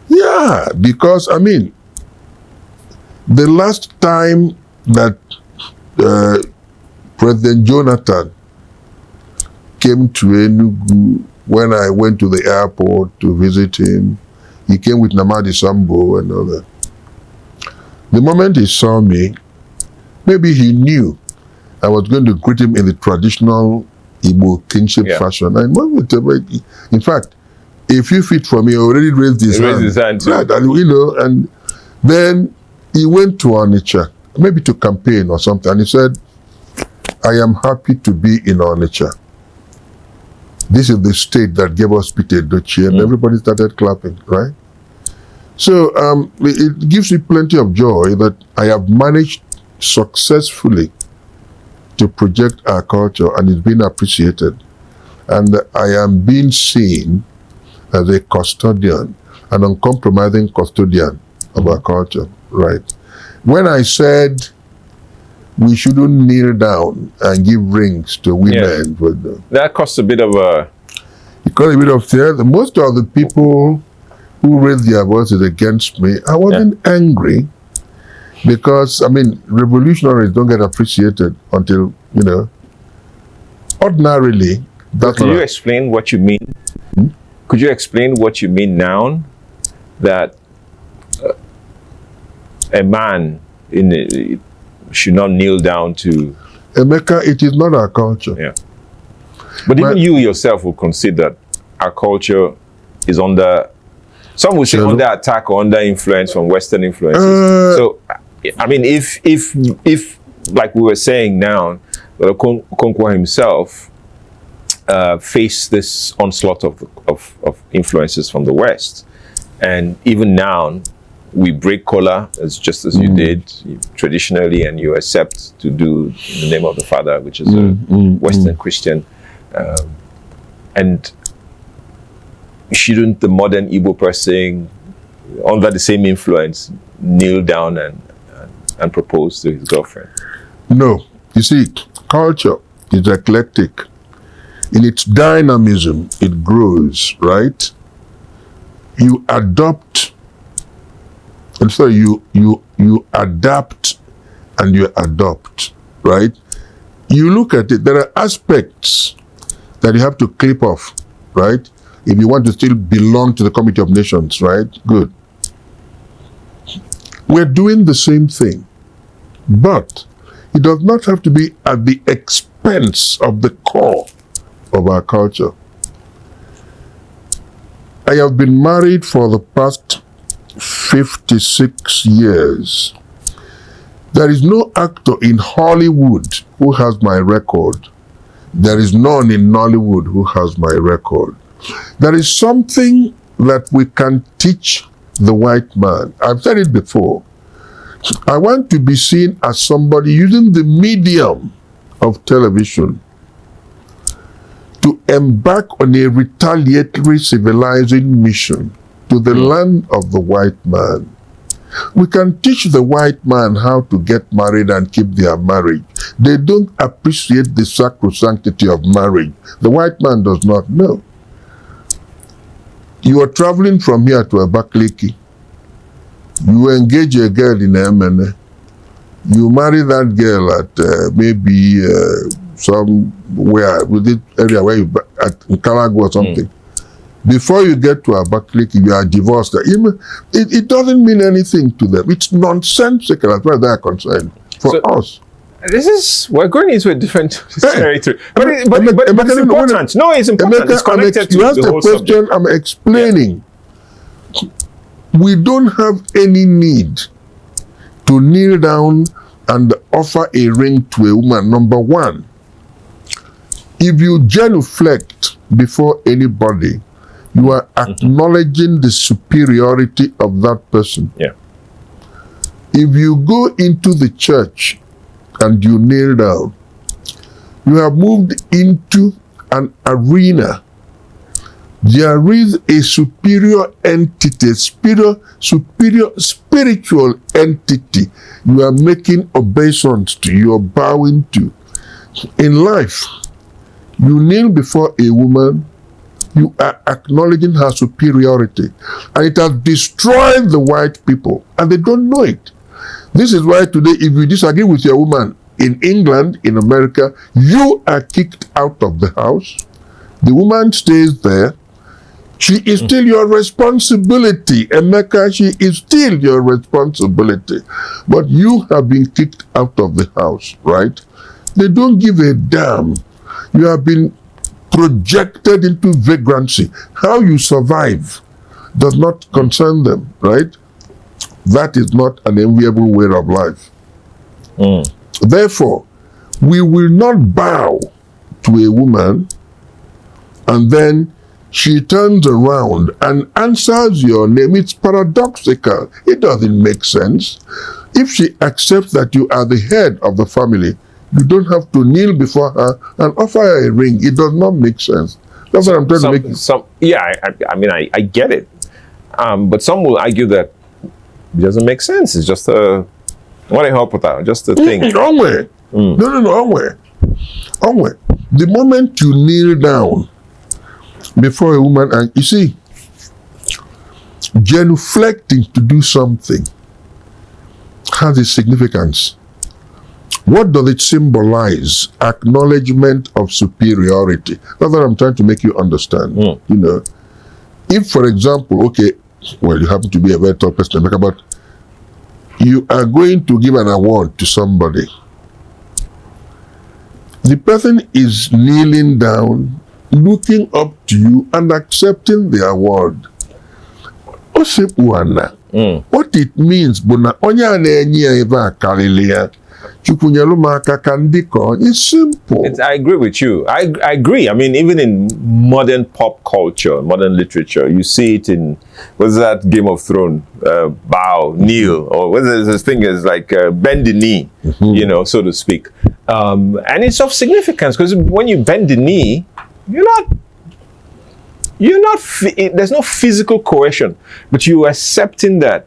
Yeah, because I mean, the last time that President Jonathan came to Enugu, when I went to the airport to visit him, he came with Namadi Sambo and all that. The moment he saw me, maybe he knew I was going to greet him in the traditional Igbo kingship fashion. And in fact, a few feet from me, he already raised his hand. Right, and, you know, and then he went to Onitsha, maybe to campaign or something, and he said, I am happy to be in Onitsha. This is the state that gave us Pete Edochie, and everybody started clapping, right? So it gives me plenty of joy that I have managed successfully to project our culture, and it's been appreciated. And I am being seen as a custodian, an uncompromising custodian of our culture, right? When I said we shouldn't kneel down and give rings to women.
That costs a bit of a...
It cost a bit of fear. Most of the people who raised their voices against me, I wasn't angry. Because, I mean, revolutionaries don't get appreciated until, ordinarily, that's
Could you explain what you mean? Could you explain what you mean now that a man should not kneel down to...
Emeka, it is not our culture.
Yeah. But even you yourself will consider our culture is under... Some would say under attack or under influence from Western influences. So, I mean, if like we were saying now, that Okonkwo himself faced this onslaught of influences from the West, and even now we break kola as just as you did traditionally, and you accept to do in the name of the Father, which is a Western Christian, and shouldn't the modern Igbo person, under the same influence, kneel down and propose to his girlfriend?
No. You see, culture is eclectic. In its dynamism, it grows, right? You adopt, and so you adapt and you adopt, right? You look at it, there are aspects that you have to clip off, right? If you want to still belong to the Committee of Nations, right? Good. We're doing the same thing, but it does not have to be at the expense of the core of our culture. I have been married for the past 56 years. There is no actor in Hollywood who has my record. There is none in Nollywood who has my record. There is something that we can teach the white man. I've said it before. I want to be seen as somebody using the medium of television to embark on a retaliatory civilizing mission to the land of the white man. We can teach the white man how to get married and keep their marriage. They don't appreciate the sacrosanctity of marriage. The white man does not know. You are traveling from here to Abakaliki. You engage a girl in MNA. You marry that girl at maybe somewhere within area where you at Nkalago or something. Before you get to Abakaliki, you are divorced. It doesn't mean anything to them. It's nonsensical as far as they are concerned. For us.
We're going into a different territory. But it's important. No, it's important. It's connected to the whole subject.
You asked the question, I'm explaining. Yeah. We don't have any need to kneel down and offer a ring to a woman. Number one, if you genuflect before anybody, you are acknowledging the superiority of that person.
Yeah.
If you go into the church and you kneel down, you have moved into an arena. There is a superior entity, superior spiritual entity you are making obeisance to, you are bowing to. In life, you kneel before a woman, you are acknowledging her superiority. And it has destroyed the white people, and they don't know it. This is why today, if you disagree with your woman in England, in America, you are kicked out of the house. The woman stays there. She is still your responsibility. Emeka, she is still your responsibility. But you have been kicked out of the house, right? They don't give a damn. You have been projected into vagrancy. How you survive does not concern them, right? That is not an enviable way of life. Therefore, we will not bow to a woman and then she turns around and answers your name. It's paradoxical. It doesn't make sense. If she accepts that you are the head of the family, you don't have to kneel before her and offer her a ring. It does not make sense. That's what I'm trying to make.
Yeah, I mean, I get it. But some will argue that it doesn't make sense. It's just a... What I help with that? Just a thing.
Onward. No, onward. Onward. The moment you kneel down before a woman, and you see, genuflecting to do something has its significance. What does it symbolize? Acknowledgement of superiority. That's what I'm trying to make you understand. You know, if, for example, okay, well, you happen to be a very tall person, America, but you are going to give an award to somebody. The person is kneeling down, looking up to you and accepting the award. What it means, it's simple.
I agree with you. I agree. I mean, even in modern pop culture, modern literature, you see it in, what's that Game of Thrones? Bow, kneel, or what's this thing is like bend the knee, you know, so to speak. And it's of significance because when you bend the knee, there's no physical coercion, but you are accepting that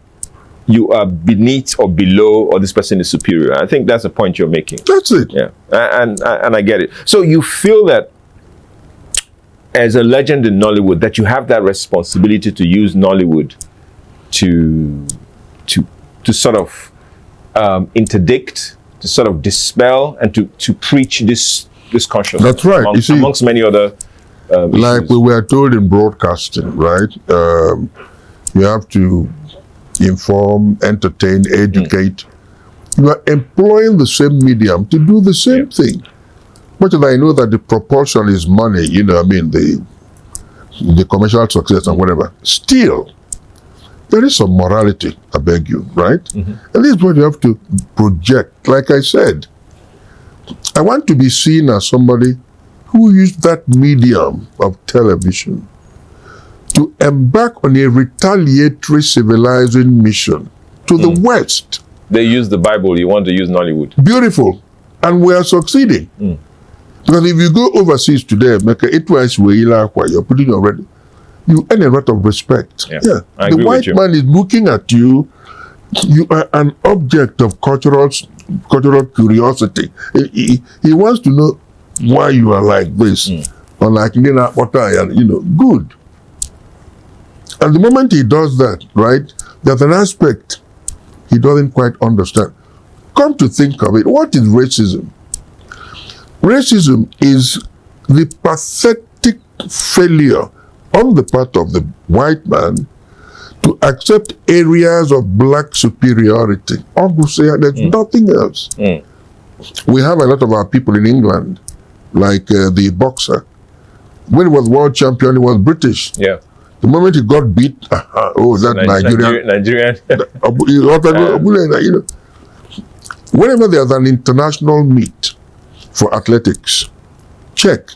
you are beneath or below, or this person is superior. I think that's the point you're making.
That's it.
Yeah, and I get it. So you feel that as a legend in Nollywood, that you have that responsibility to use Nollywood to sort of interdict, to sort of dispel, and to preach this consciousness.
That's right.
Amongst many other
like
issues.
we were told in broadcasting, right? You have to inform, entertain, educate. You are employing the same medium to do the same thing. Much as I know that the propulsion is money, you know, I mean, the commercial success and whatever, still, there is some morality, I beg you, right? And this is what you have to project. Like I said, I want to be seen as somebody who used that medium of television to embark on a retaliatory civilizing mission to the West.
They use the Bible, you want to use Nollywood.
Beautiful. And we are succeeding. Because if you go overseas today, you're putting already, you earn a lot of respect.
Yeah. I
The
agree
white
with you.
man is looking at you. You are an object of cultural curiosity. He wants to know why you are like this. Unlike, you know, good. And the moment he does that, right, there's an aspect he doesn't quite understand. Come to think of it, what is racism? Racism is the pathetic failure on the part of the white man to accept areas of black superiority. There's nothing else. We have a lot of our people in England, like the boxer. When he was world champion, he was British.
Yeah.
The moment he got beat, that Nigerian. You know, whenever there's an international meet for athletics, check.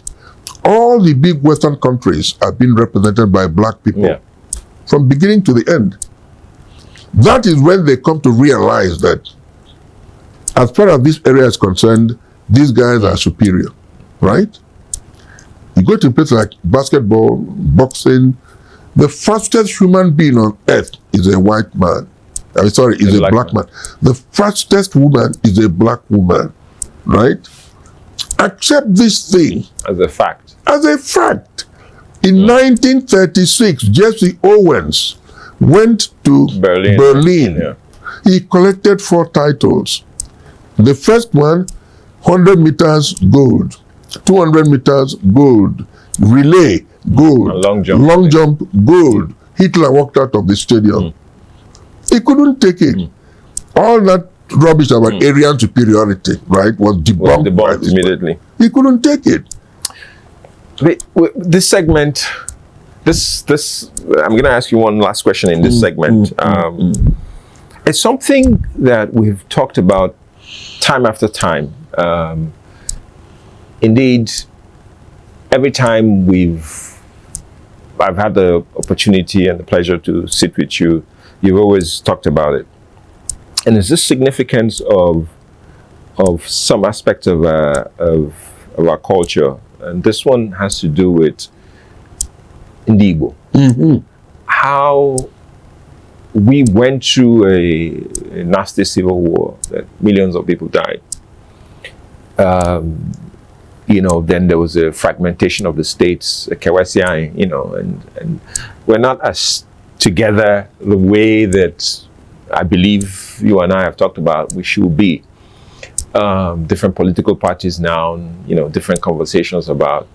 All the big Western countries are being represented by black people from beginning to the end. That is when they come to realize that as far as this area is concerned, these guys are superior, right? You go to places like basketball, boxing, the fastest human being on earth is a white man. Is a black man. The fastest woman is a black woman, right? Accept this thing
as a fact.
As a fact. In 1936, Jesse Owens went to Berlin.
Yeah.
He collected 4 titles. The first one, 100 meters gold, 200 meters gold, relay gold, long jump gold. Hitler walked out of the stadium. He couldn't take it. All that rubbish about Aryan superiority, right, was debunked
immediately.
He couldn't take it.
This segment, I'm going to ask you one last question in this segment. It's something that we've talked about time after time. Indeed, every time I've had the opportunity and the pleasure to sit with you, you've always talked about it. And there's this significance of some aspects of our culture, and this one has to do with Igbo. How we went through a nasty civil war that millions of people died. You know, then there was a fragmentation of the states, you know, and we're not as together the way that I believe you and I have talked about we should be. Different political parties now, different conversations about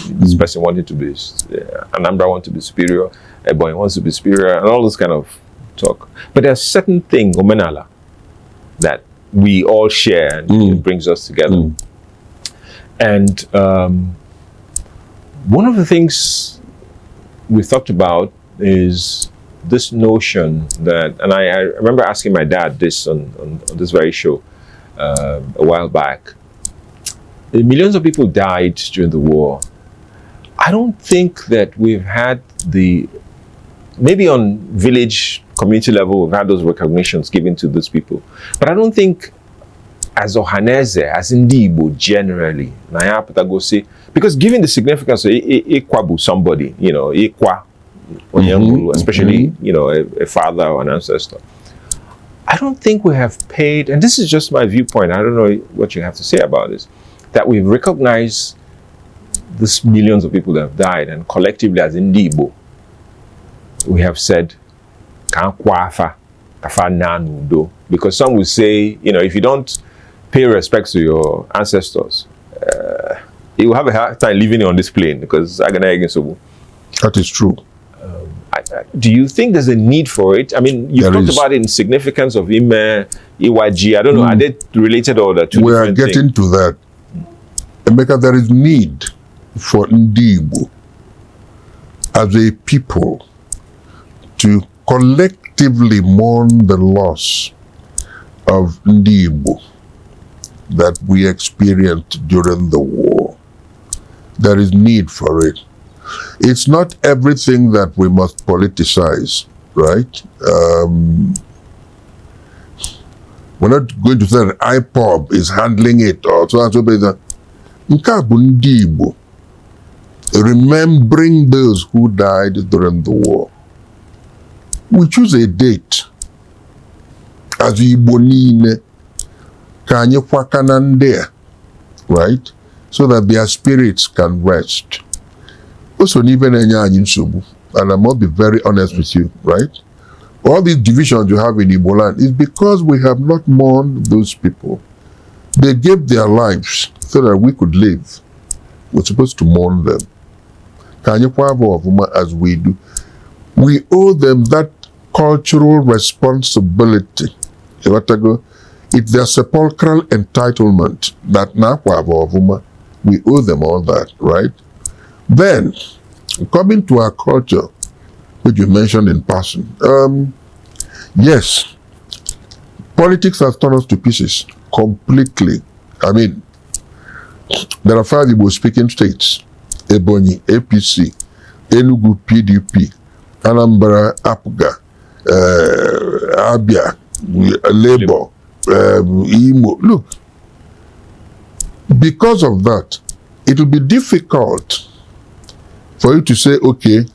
this person wanting to be, Anambra want to be superior, Ebonyi wants to be superior, and all this kind of talk. But there's a certain thing, Omenala, that we all share and it brings us together. And one of the things we talked about is this notion that, and I remember asking my dad this on this very show, a while back. Millions of people died during the war. I don't think that we've had maybe on village community level, we've had those recognitions given to those people. But I don't think as Ohaneze, as Igbo generally, because given the significance of Ikwabu somebody, Ikwa, especially, a father or an ancestor, I don't think we have paid, and this is just my viewpoint, I don't know what you have to say about this, that we've recognized these millions of people that have died, and collectively as Igbo, we have said, because some will say, if you don't pay respects to your ancestors, you will have a hard time living on this plane, because
that is true.
Do you think there's a need for it? I mean, you've talked about it in significance of Ime, Iwaji. I don't know, are they related or the two
we
different
are getting
things?
to that. Emeka, there is need for Igbo as a people to collectively mourn the loss of Igbo that we experienced during the war. There is need for it. It's not everything that we must politicize, right? We're not going to say that IPOB is handling it or so and so. Igbo, remembering those who died during the war. We choose a date as Igbo niile ka anyị kwakana ndị a, right? So that their spirits can rest. Also, even and I must be very honest with you, right? All these divisions you have in Igbo land is because we have not mourned those people. They gave their lives so that we could live. We're supposed to mourn them. As we do. We owe them that cultural responsibility. It's their sepulchral entitlement that we owe them all that, right? Then, coming to our culture, which you mentioned in passing, yes, politics has torn us to pieces completely. I mean, there are 5 Igbo-speaking states: Ebonyi, APC, Enugu, PDP, Anambra, APGA, Abia, Labour, Imo. Look, because of that, it will be difficult for you to say, okay,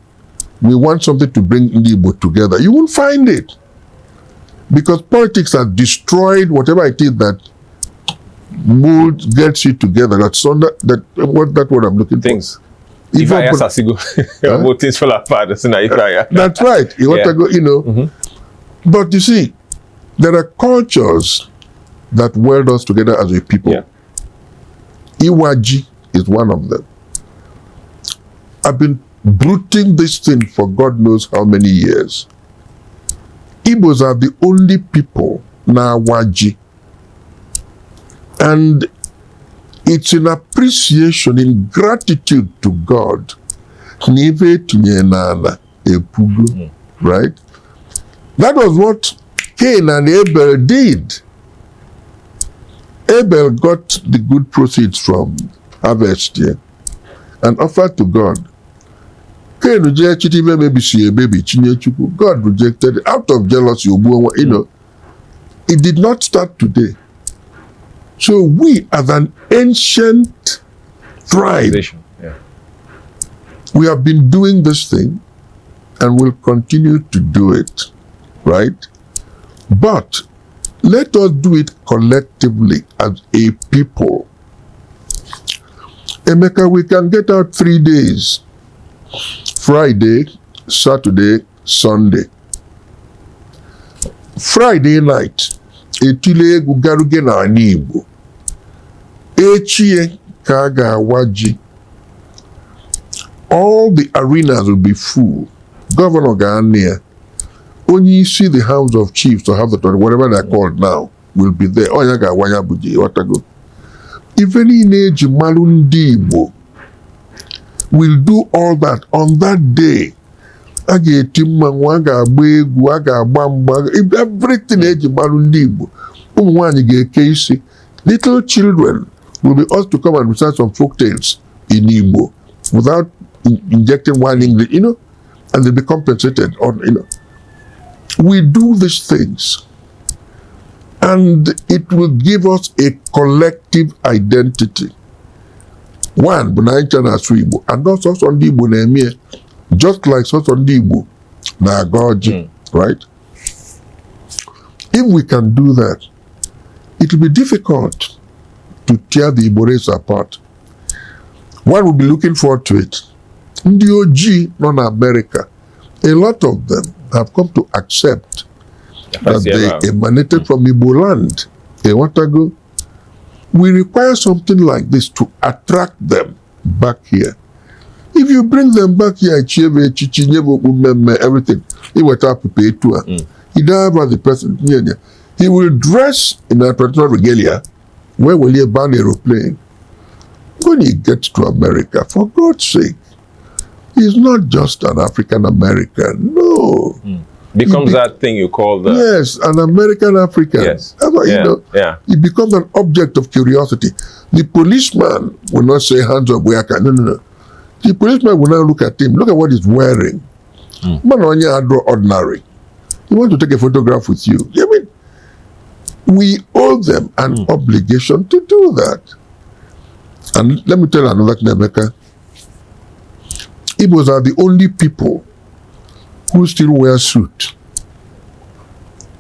we want something to bring Igbo together. You won't find it. Because politics has destroyed whatever it is that gets you together. That's what I'm looking
things.
for.
If I ask Asigo, things fall apart. That's
right. You want to go, But you see, there are cultures that weld us together as a people.
Yeah.
Iwaji is one of them. I've been brooding this thing for God knows how many years. Igbos are the only people na Waji. And it's in appreciation, in gratitude to God. Right? That was what Cain and Abel did. Abel got the good proceeds from harvest here and offered to God. Cain rejected him, maybe see a baby. God rejected it out of jealousy. It did not start today. So we, as an ancient tribe, we have been doing this thing and will continue to do it, right? But let us do it collectively as a people. Emeka, we can get out 3 days. Friday, Saturday, Sunday. Friday night, etile egwu garuge na ala Igbo. Echie ka a ga-awa ji. All the arenas will be full. Governor ga-anị onye isi the House of Chiefs or House of whatever they're called now will be there. Onye ga-awa ya bụ ji, watago. Ife niile eji malụ ndị Igbo will do all that on that day. A ga-eti mmanwụ, a ga-agba egwu, a ga-agba mgba, everything eji malụ ndị Igbo. Ụmụ nwaanyị ga-eke isi. Little children will be asked to come and recite some folk tales in Igbo without injecting one English, and they'll be compensated on, We do these things, and it will give us a collective identity. One, Bunaicha na Igbo, and also on the Igbo na-eme, just like so on the Igbo na Goji, right? If we can do that, it will be difficult to tear the Igbo race apart. One will be looking forward to it. Ndị Ojii nọ na America, a lot of them have come to accept that they emanated from Igbo land. We require something like this to attract them back here. If you bring them back here, Achebe, everything, he will tap to he don't have the person. He will dress in a traditional regalia. Where will he ban aeroplane? When he gets to America, for God's sake, he's not just an African American. No.
Becomes that thing you call the...
Yes, an American African.
Yes.
That's what, he becomes an object of curiosity. The policeman will not say, hands up, where I can. No. The policeman will now look at him. Look at what he's wearing. Man, ordinary. He wants to take a photograph with you. I mean, we owe them an obligation to do that. And let me tell you another thing, Emeka. Igbos are the only people who still wear suit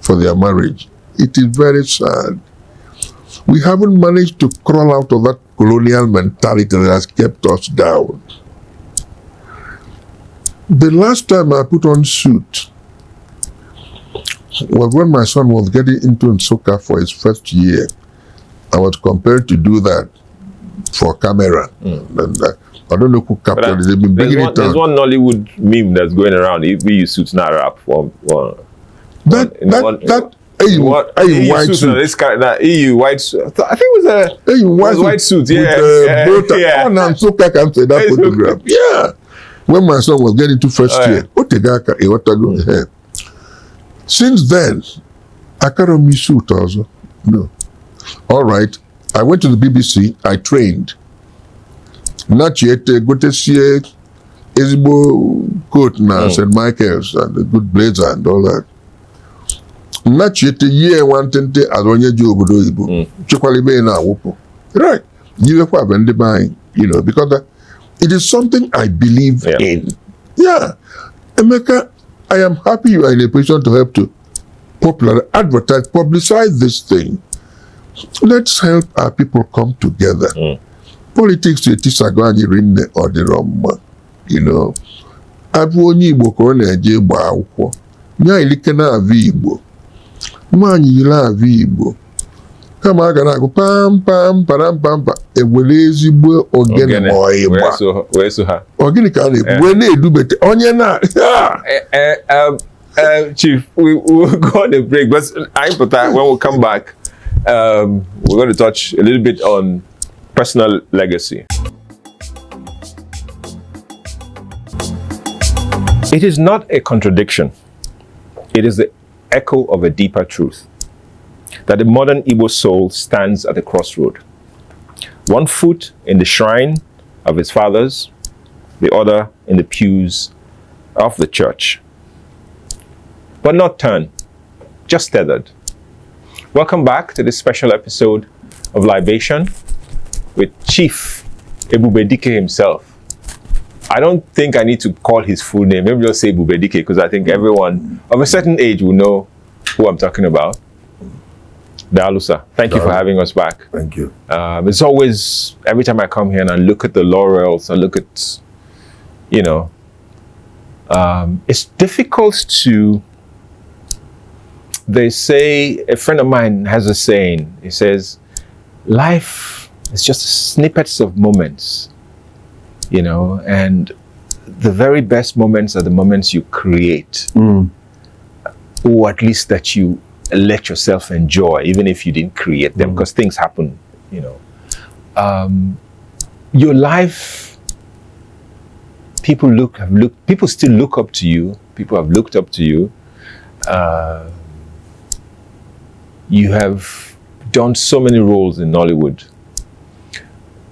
for their marriage. It is very sad. We haven't managed to crawl out of that colonial mentality that has kept us down. The last time I put on suit was when my son was getting into Nsukka for his first year. I was compelled to do that for camera. And I don't know who captured it. They've been bringing it
There's one Nollywood meme that's going around. If we use suits not rap for white suit. This kind that EU white suit. I think it was a white suit. Yeah.
Oh, now Nsukka can say that photograph. Yeah. When my son was getting into first year, since then, I can't miss suit also. No. All right. I went to the BBC. I trained. Not yet. Go to see Ezbo coat now, St. Michael's and a good blazer and all that. Not yet. Year one tente azonya job do ibu. Chukwalibe na wopo. Right. You have been buying, because it is something I believe in. Yeah. Emeka, I am happy you are in a position to help to publicize this thing. Let's help our people come together. Politics is a going to or the wrong, Abu onye Igbo ka ọ na-eje gba akwụkwọ. Nya ilike na-avụ Igbo. Nwaanyị yiri avụ Igbo. Kama a ga na-agụ pam pam param pam pa ewere ezigbo ogene ma ọ ịgba.
Wee so ha.
Ogene ka a na-ekwu wee na-edubete onye na.
Chief, we'll go on a break, but when we come back, we're going to touch a little bit on personal legacy. It is not a contradiction. It is the echo of a deeper truth, that the modern Igbo soul stands at a crossroad. One foot in the shrine of his fathers, the other in the pews of the church. But not turned, just tethered. Welcome back to this special episode of Libation with Chief Ebubedike himself. I don't think I need to call his full name. Maybe just say Ebubedike, because I think everyone of a certain age will know who I'm talking about. Dalusa, thank you for having us back.
Thank you.
It's always, every time I come here and I look at the laurels, I look at, it's difficult to they say, a friend of mine has a saying. He says, life is just snippets of moments, you know, and the very best moments are the moments you create, or at least that you let yourself enjoy, even if you didn't create them, because things happen, you know. Your life, people still look up to you. People have looked up to you. You have done so many roles in Nollywood.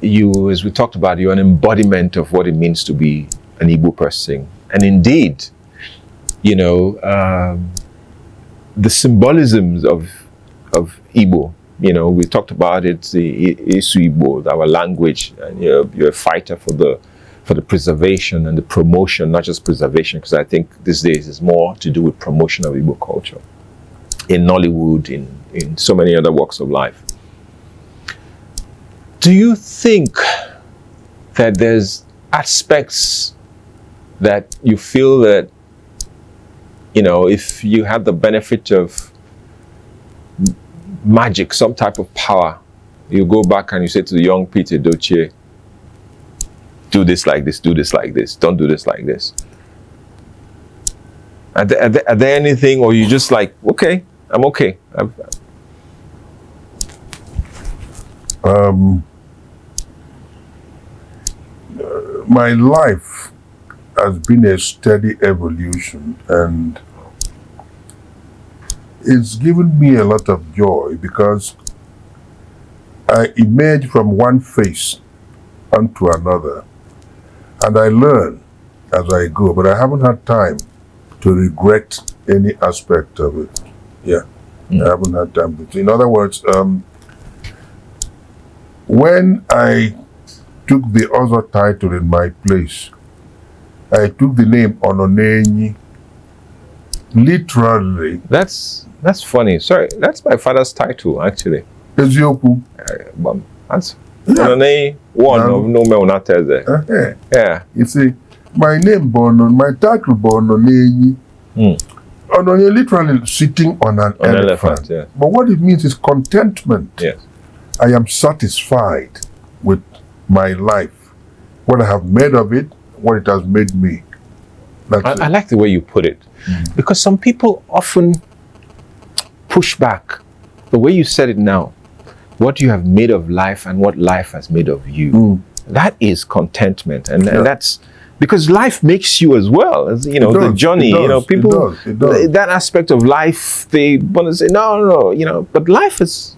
You, as we talked about, you're an embodiment of what it means to be an Igbo person. And indeed, you know, the symbolisms of Igbo, you know, we talked about it, the Isu Igbo, our language, and you're a fighter for the preservation and the promotion, not just preservation, because I think these days is more to do with promotion of Igbo culture in Nollywood, in so many other walks of life. Do you think that there's aspects that you feel that, you know, if you had the benefit of magic, some type of power, you go back and you say to the young Pete Edochie, do this like this, do this like this, don't do this like this? Are there anything, or you just like, okay, I'm okay?
My life has been a steady evolution, and it's given me a lot of joy because I emerge from one phase onto another, and I learn as I go, but I haven't had time to regret any aspect of it. Yeah, I haven't had time to. In other words, when I took the other title in my place, I took the name Ononenyi. Literally.
That's funny. Sorry, that's my father's title, actually.
Ezioku.
That's Ononenyi, one of Nome Onateze. Yeah.
You see, my name my title Ononenyi. Ononenyi literally sitting on an elephant.
Yeah.
But what it means is contentment.
Yes.
I am satisfied with my life, what I have made of it, what it has made me.
I like the way you put it, because some people often push back. The way you said it now, what you have made of life and what life has made of you, that is contentment, and that's because life makes you as well, as you know, the journey. You know, people
it does.
That aspect of life, they want to say no, you know, but life has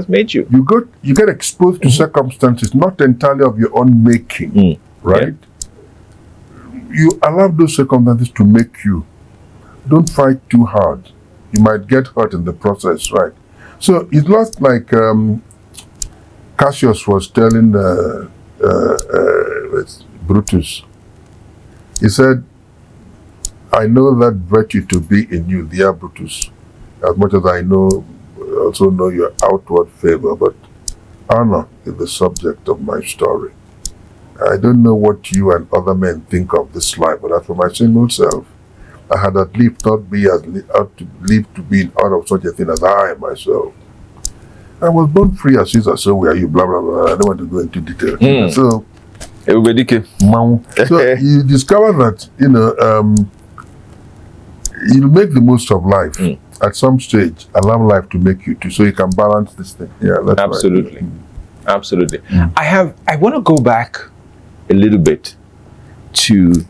made you.
You get exposed to circumstances not entirely of your own making, right? Yeah. You allow those circumstances to make you. Don't fight too hard. You might get hurt in the process, right? So it's not like Cassius was telling Brutus. He said, I know that virtue to be in you, dear Brutus, as much as I also know your outward favor, but honor is the subject of my story. I don't know what you and other men think of this life, but as for my single self, I had at least not be as live to be in honor of such a thing as I myself. I was born free as Caesar, so were you, blah, blah, blah. I don't want to go into detail. So you discover that, you know, you make the most of life. At some stage, allow life to make you too, so you can balance this thing. Yeah, that's
absolutely.
Right.
Absolutely. I want to go back a little bit to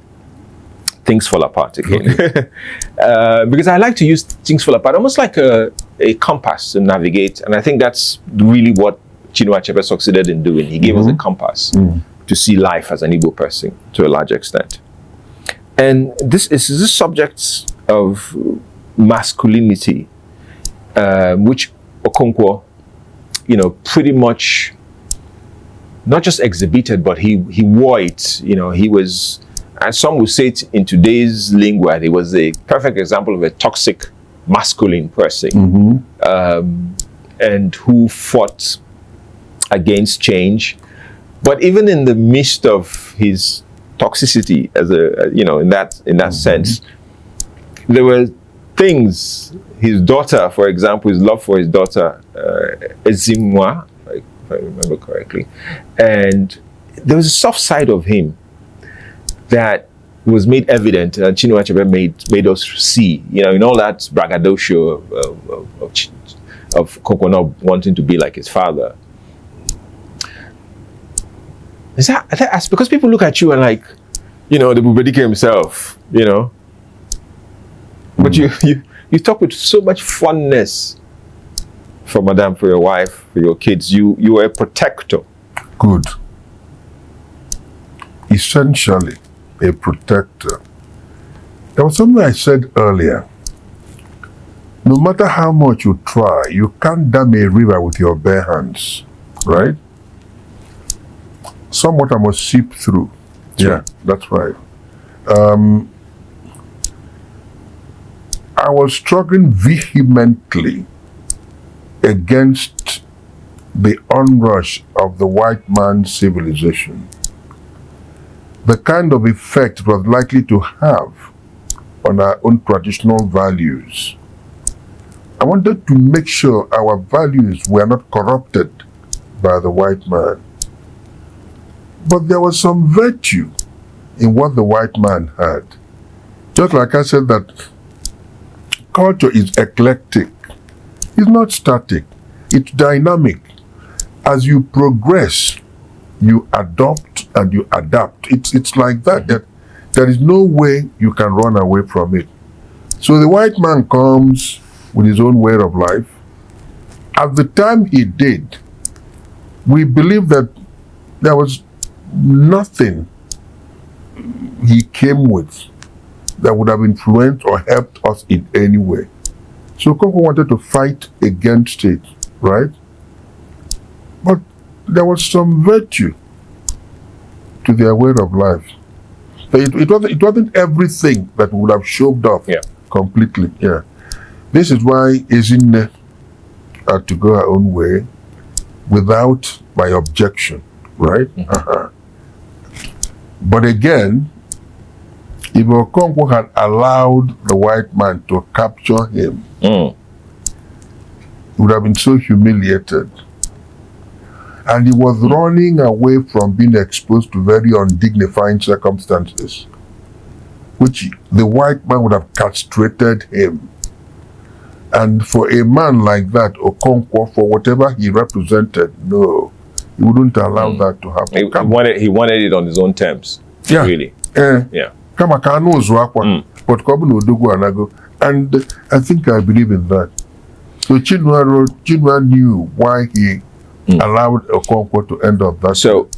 Things Fall Apart again. Okay. Because I like to use Things Fall Apart almost like a compass to navigate, and I think that's really what Chinua Achebe succeeded in doing. He gave us a compass to see life as an Igbo person to a large extent. And this subject of masculinity, which Okonkwo, you know, pretty much not just exhibited, but he wore it. You know, he was, and some would say it in today's lingo, he was a perfect example of a toxic masculine person, and who fought against change. But even in the midst of his toxicity, as a in that sense, there were things, his daughter, for example, his love for his daughter, Chinua, if I remember correctly, and there was a soft side of him that was made evident, and Chinua Achebe made us see, in all that braggadocio of Okonkwo not wanting to be like his father. Is that because people look at you and like, the Bubedike himself, But you talk with so much fondness for Madame, for your wife, for your kids. You are a protector.
Good. Essentially, a protector. There was something I said earlier. No matter how much you try, you can't dam a river with your bare hands, right? Somewhat I must seep through.
Sure.
Yeah, that's right. I was struggling vehemently against the onrush of the white man's civilization. The kind of effect it was likely to have on our own traditional values. I wanted to make sure our values were not corrupted by the white man. But there was some virtue in what the white man had. Just like I said that culture is eclectic. It's not static. It's dynamic. As you progress, you adopt and you adapt. It's like that. There is no way you can run away from it. So the white man comes with his own way of life. At the time he did, we believed that there was nothing he came with that would have influenced or helped us in any way. So Okonkwo wanted to fight against it, right? But there was some virtue to their way of life. It wasn't everything that would have shoved off completely. Yeah. This is why Ezinne had to go her own way without my objection, right? Mm-hmm. But again, if Okonkwo had allowed the white man to capture him, he would have been so humiliated. And he was running away from being exposed to very undignifying circumstances, which the white man would have castrated him. And for a man like that, Okonkwo, for whatever he represented, no, he wouldn't allow that to happen.
He wanted it on his own terms.
Yeah.
Really.
Yeah. But and I think I believe in that. So Chinua knew why he allowed Okonkwo to end up that.
So,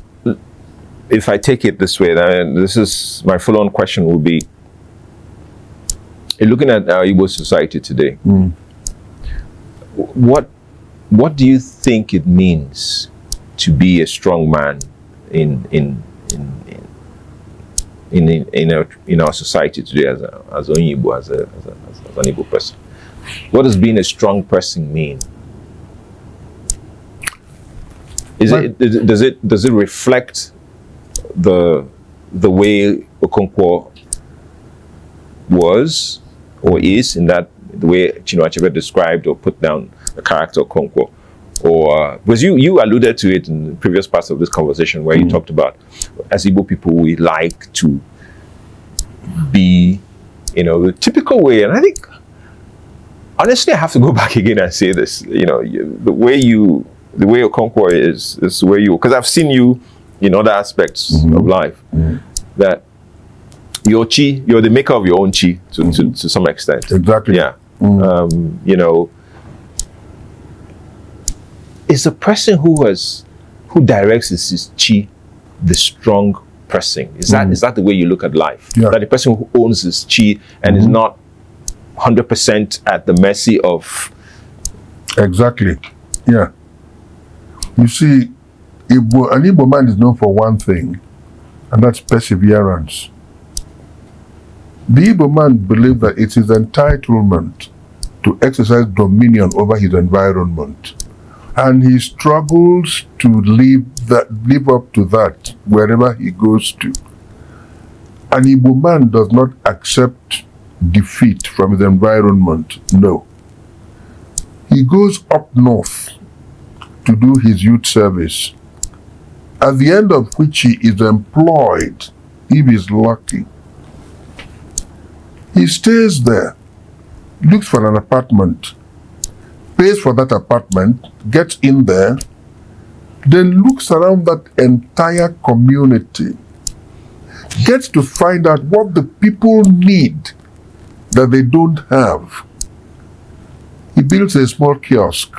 if I take it this way, then this is my follow-on question will be: in looking at our Igbo society today, what do you think it means to be a strong man in our society today as an Igbo, as an Igbo person? What does being a strong person mean? Does it reflect the way Okonkwo was or is, in that the way Chinua Achebe described or put down the character Okonkwo? Or because you alluded to it in previous parts of this conversation where you talked about, as Igbo people, we like to be, the typical way. And I think, honestly, I have to go back again and say this. The way Okonkwo is the way you, because I've seen you in other aspects of life, that you're the maker of your own chi to some extent.
Exactly.
Yeah. Is the person who directs his chi the strong person? Is that the way you look at life?
Yeah.
That the person who owns his chi and is not 100% at the mercy of.
Exactly. Yeah. You see, an Igbo man is known for one thing, and that's perseverance. The Igbo man believes that it's his entitlement to exercise dominion over his environment. And he struggles to live up to that wherever he goes to. An Igbo man does not accept defeat from his environment. No. He goes up north to do his youth service, at the end of which he is employed, if he's lucky. He stays there, looks for an apartment, pays for that apartment, gets in there, then looks around that entire community, gets to find out what the people need that they don't have. He builds a small kiosk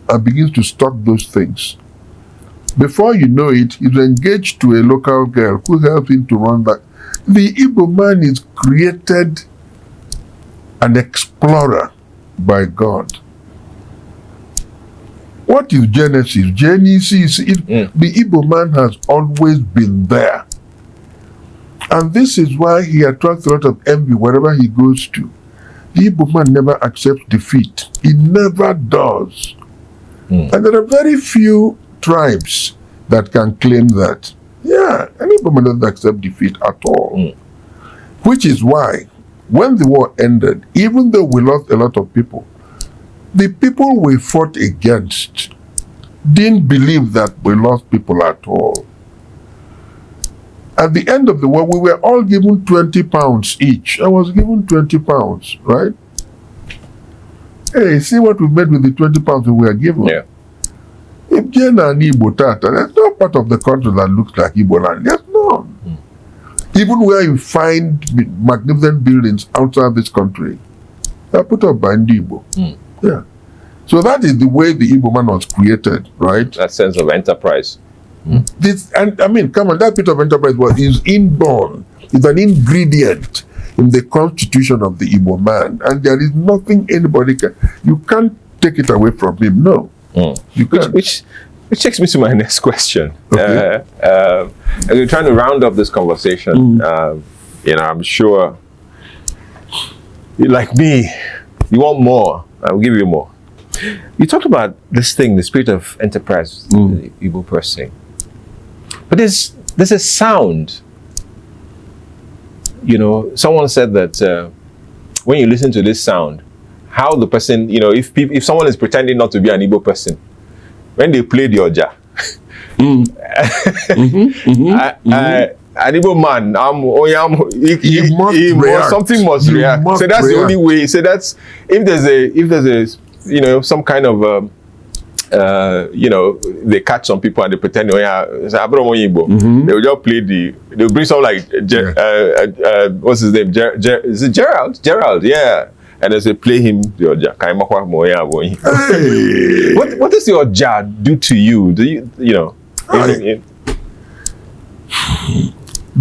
and begins to stock those things. Before you know it, he's engaged to a local girl who helps him to run that. The Igbo man is created an explorer by God. What is Genesis? Genesis, the Igbo man has always been there. And this is why he attracts a lot of envy wherever he goes to. The Igbo man never accepts defeat. He never does. And there are very few tribes that can claim that. Yeah, an Igbo man doesn't accept defeat at all. Which is why, when the war ended, even though we lost a lot of people, the people we fought against didn't believe that we lost people at all. At the end of the war, we were all given 20 pounds each. I was given 20 pounds, right? Hey, see what we made with the 20 pounds we were given.
Yeah.
If Jena and Igbo Tata, there's no part of the country that looks like Igbo land. There's none. Even where you find magnificent buildings outside this country, they're put up by Igbo. Yeah. So that is the way the Igbo man was created, right?
That sense of enterprise.
This, and I mean, come on, that bit of enterprise is inborn. It's an ingredient in the constitution of the Igbo man, and there is nothing anybody can. You can't take it away from him. No, you can't.
Which takes me to my next question.
Okay.
As we're trying to round up this conversation, I'm sure, like me, you want more. I'll give you more. You talked about this thing, the spirit of enterprise, the Igbo person. But there's a sound. Someone said that when you listen to this sound, how the person, if someone is pretending not to be an Igbo person, when they play the Oja, an Igbo man, something must react. So that's the only way. So that's if there's a some kind of they catch some people and they pretend Igbo. They will just play they'll bring something like what's his name? Is it Gerald? Gerald, yeah. And as they play him the Oja. What does the Oja do to you? Do you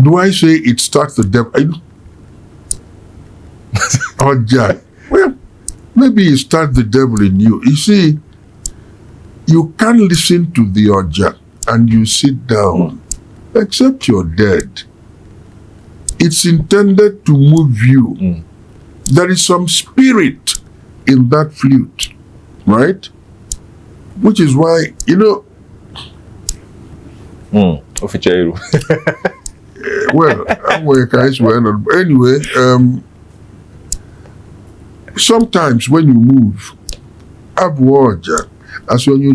do I say it starts the devil? Oja. Well, maybe it starts the devil in you. You see, you can't listen to the Oja and you sit down, except you're dead. It's intended to move you. There is some spirit in that flute, right? Which is why, well, anyway, sometimes when you move, Oja, as when you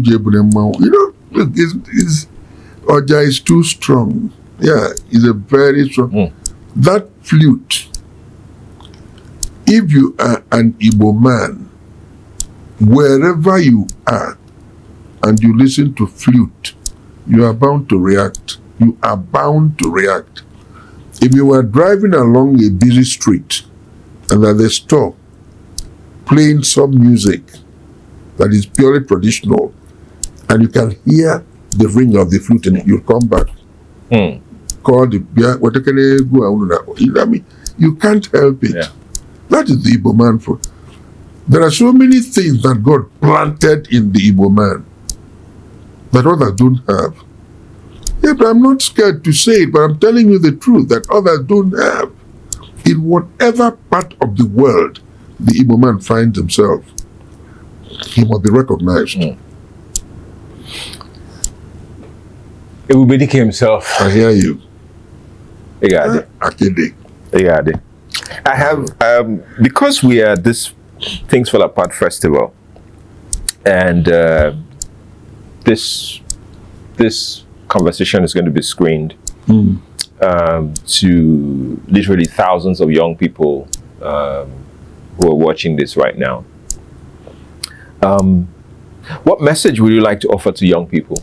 Oja is too strong. Yeah, it's a very strong. That flute, if you are an Igbo man, wherever you are, and you listen to flute, you are bound to react. You are bound to react. If you are driving along a busy street and at the store playing some music that is purely traditional, and you can hear the ring of the flute and you'll come back. Call the you can't help it. Yeah. That is the Igbo man for. There are so many things that God planted in the Igbo man that others don't have. Yeah, but I'm not scared to say it, but I'm telling you the truth that others don't have. In whatever part of the world the Igbo man finds himself, he must be recognized.
Everybody himself.
I hear you.
Achebe.
Achebe.
I have, because we are this Things Fall Apart festival, and this conversation is going to be screened to literally thousands of young people who are watching this right now. What message would you like to offer to young people?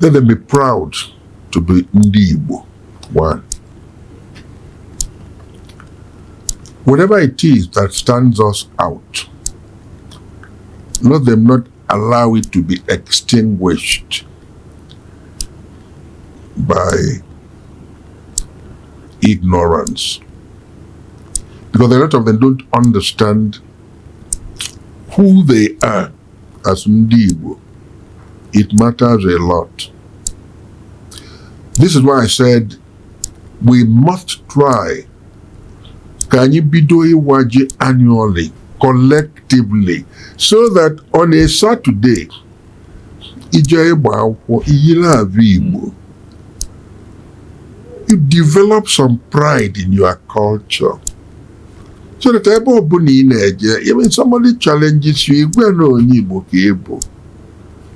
Let them be proud to be Igbo. One. Whatever it is that stands us out, let them not allow it to be extinguished by ignorance. Because a lot of them don't understand who they are as Igbo. It matters a lot. This is why I said we must try Kanyi bido iwaji annually, collectively, so that on a Saturday, you develop some pride in your culture. So that even somebody challenges you,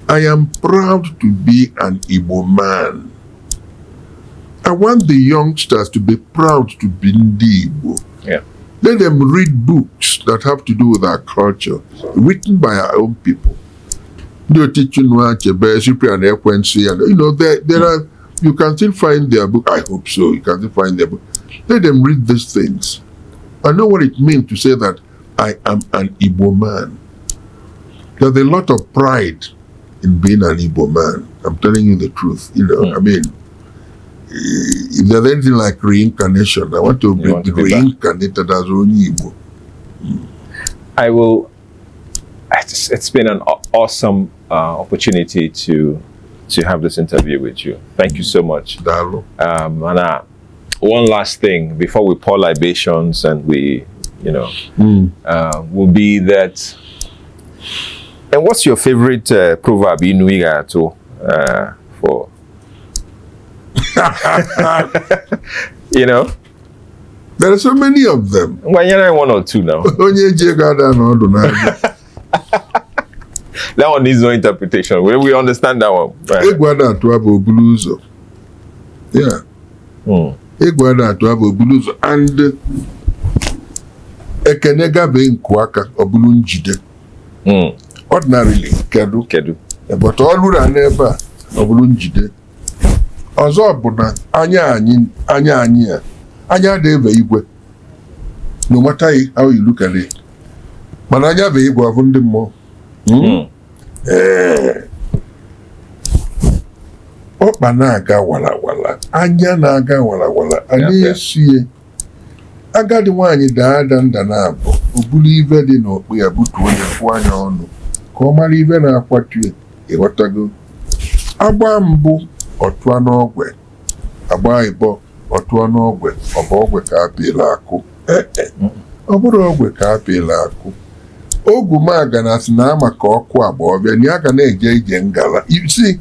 I am proud to be an Igbo man. I want the youngsters to be proud to be Igbo.
Yeah.
Let them read books that have to do with our culture, written by our own people. Chinua, Achebe, there are, you can still find their book. I hope so. You can still find their book. Let them read these things. I know what it means to say that I am an Igbo man. There's a lot of pride in being an Igbo man. I'm telling you the truth. I mean, if there's anything like reincarnation, I want to be reincarnated as only Igbo.
I will. It's been an awesome opportunity to have this interview with you. Thank you so much.
Dalo.
One last thing before we pour libations and we, will be that. And what's your favorite proverb in Wiga for?
There are so many of them.
Well, one or two now. That one needs no interpretation. We understand that one. Right?
Yeah. And ekenega be nkwaka obulu njide. Ordinarily kedu. But all who are never obulu njide. Ọzọ bụ na anya dị ebe igwe. No matter how you look at it. Mana anya bụ igwe ọbụ ndị mmụọ. Ọkpa na-aga walawala, anya na-aga walawala, anyị esie. Agadi nwaanyị daa nda na-abụ, o buru ibe dị n'okpu ya butuo ya fụ anya ọnụ, ka ọ mara ibe na-akwatu ya, ịghọtago. Agba mbụ ọtụa n'ogwe, agba ịbọ ọtụa n'ogwe, ọ bụ ogwe ka apịla akụ. Ọ bụrụ ogwe ka apịla akụ. Ogumaga na si na ama ka ọkụ agba ọbịa, na ya ga na-eje ije ngala. You see,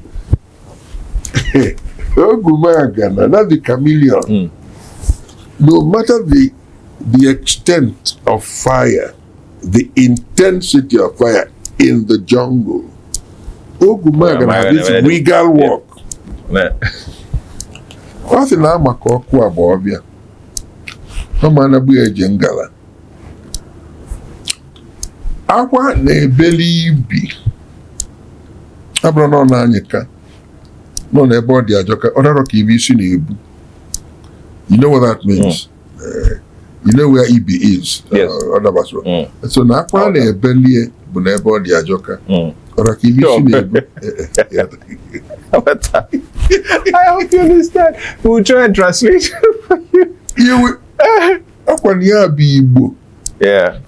Ogumaga na that's the chameleon. No matter the extent of fire, the intensity of fire in the jungle, Ogumaga na this regal walk. Ọ sị na ama ka ọkụ agba ọbịa, ọ ma na bụ eje ngala. Akwa na-ebeli ibi abụrụ nọ n'anyịka nọ n'ebe ọ dị ajọka ọ dọrọ ka ibi isi na-ebu. You know what that means? You know where ibi is?
Yes.
So na akwa na-ebeli bụ n'ebe ọ dị ajọka ọ dọrọ ka ibi isi na-ebu.
I hope you understand. We'll try and translate for you.
Akwa na ya bụ Igbo.
Yeah.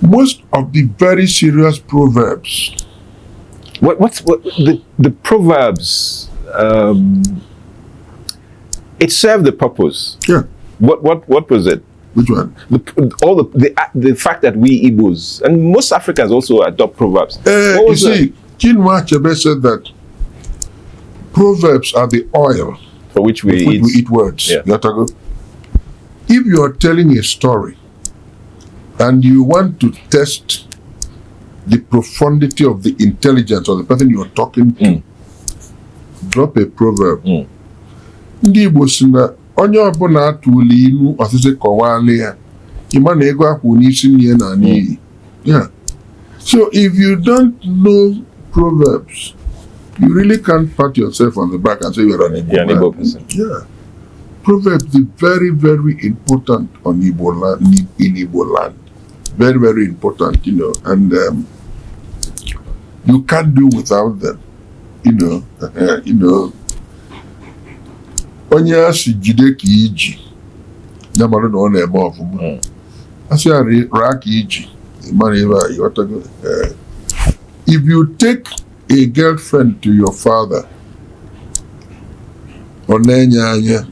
Most of the very serious proverbs.
What's the proverbs? It served the purpose.
Yeah.
What was it?
Which one?
The fact that we Igbos and most Africans also adopt proverbs.
You see, Chinua Achebe said that proverbs are the oil
for which we
eat words.
Yeah.
If you are telling a story and you want to test the profundity of the intelligence of the person you are talking to, drop a proverb. Ndị Igbo si na onye ọbụla atụli inu ọsịsị kọwalị ya ịma na ego akwụ n'isi nye na n'iyi. Yeah. So if you don't know proverbs, you really can't pat yourself on the back and say you're an Igbo
person.
Yeah. Proverbs are very, very important on Igbo land, in Igbo land. Very, very important, and you can't do without them, Onye asị jide ka iji, ya mara na ọ na-eme ọfụma. Asị ya raa ka iji, mara ebe a ịghọtago. If you take a girlfriend to your father, ọ na-enye anya,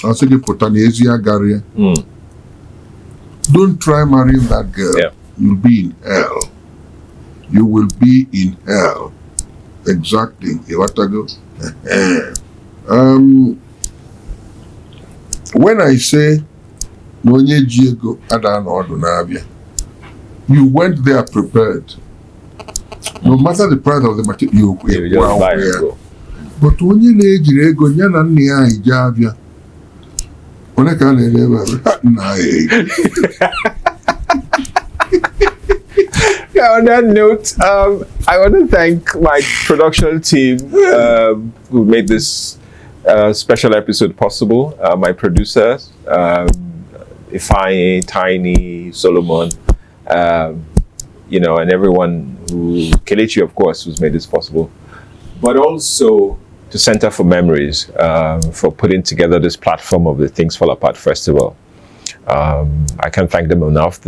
asị gị pụta na ezi agara ya. Don't try marrying that girl.
Yeah.
You'll be in hell. You will be in hell. Exactly. When I say Nonye Jiego Adan Ordunavia, you went there prepared. No matter the price of the material, you just buy it. But when you lay Jiego, Yana Nia Javia, on
that note, I want to thank my production team who made this special episode possible. My producers, Ifeanyi, Tiny, Solomon, and everyone Kelechi, of course, who's made this possible. But also to Center for Memories for putting together this platform of the Things Fall Apart Festival. I can't thank them enough.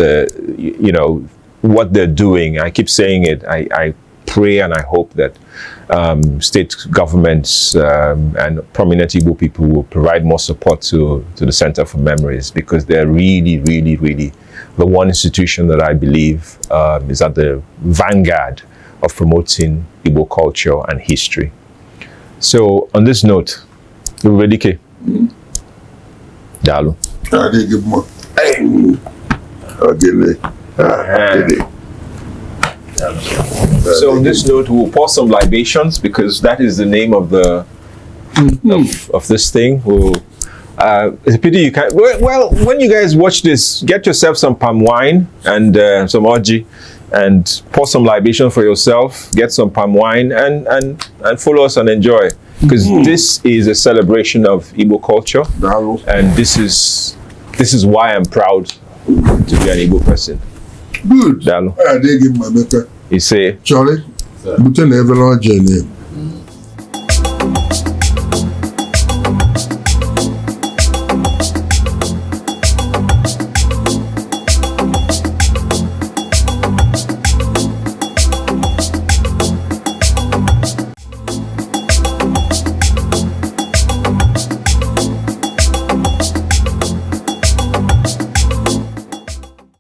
What they're doing, I keep saying it, I pray and I hope that state governments and prominent Igbo people will provide more support to the Center for Memories, because they're really, really, really the one institution that I believe is at the vanguard of promoting Igbo culture and history. So on this note, Ubedike, Dalu. So on this note, we'll pour some libations, because that is the name of the of this thing. It's a pity you can't. Well, when you guys watch this, get yourself some palm wine and some orgy, and pour some libation for yourself. Get some palm wine and follow us and enjoy, because this is a celebration of Igbo culture, and this is why I'm proud to be an Igbo person.
Good.
Dalu.
I did give my maker.
You say,
Charlie, but you never learned your name.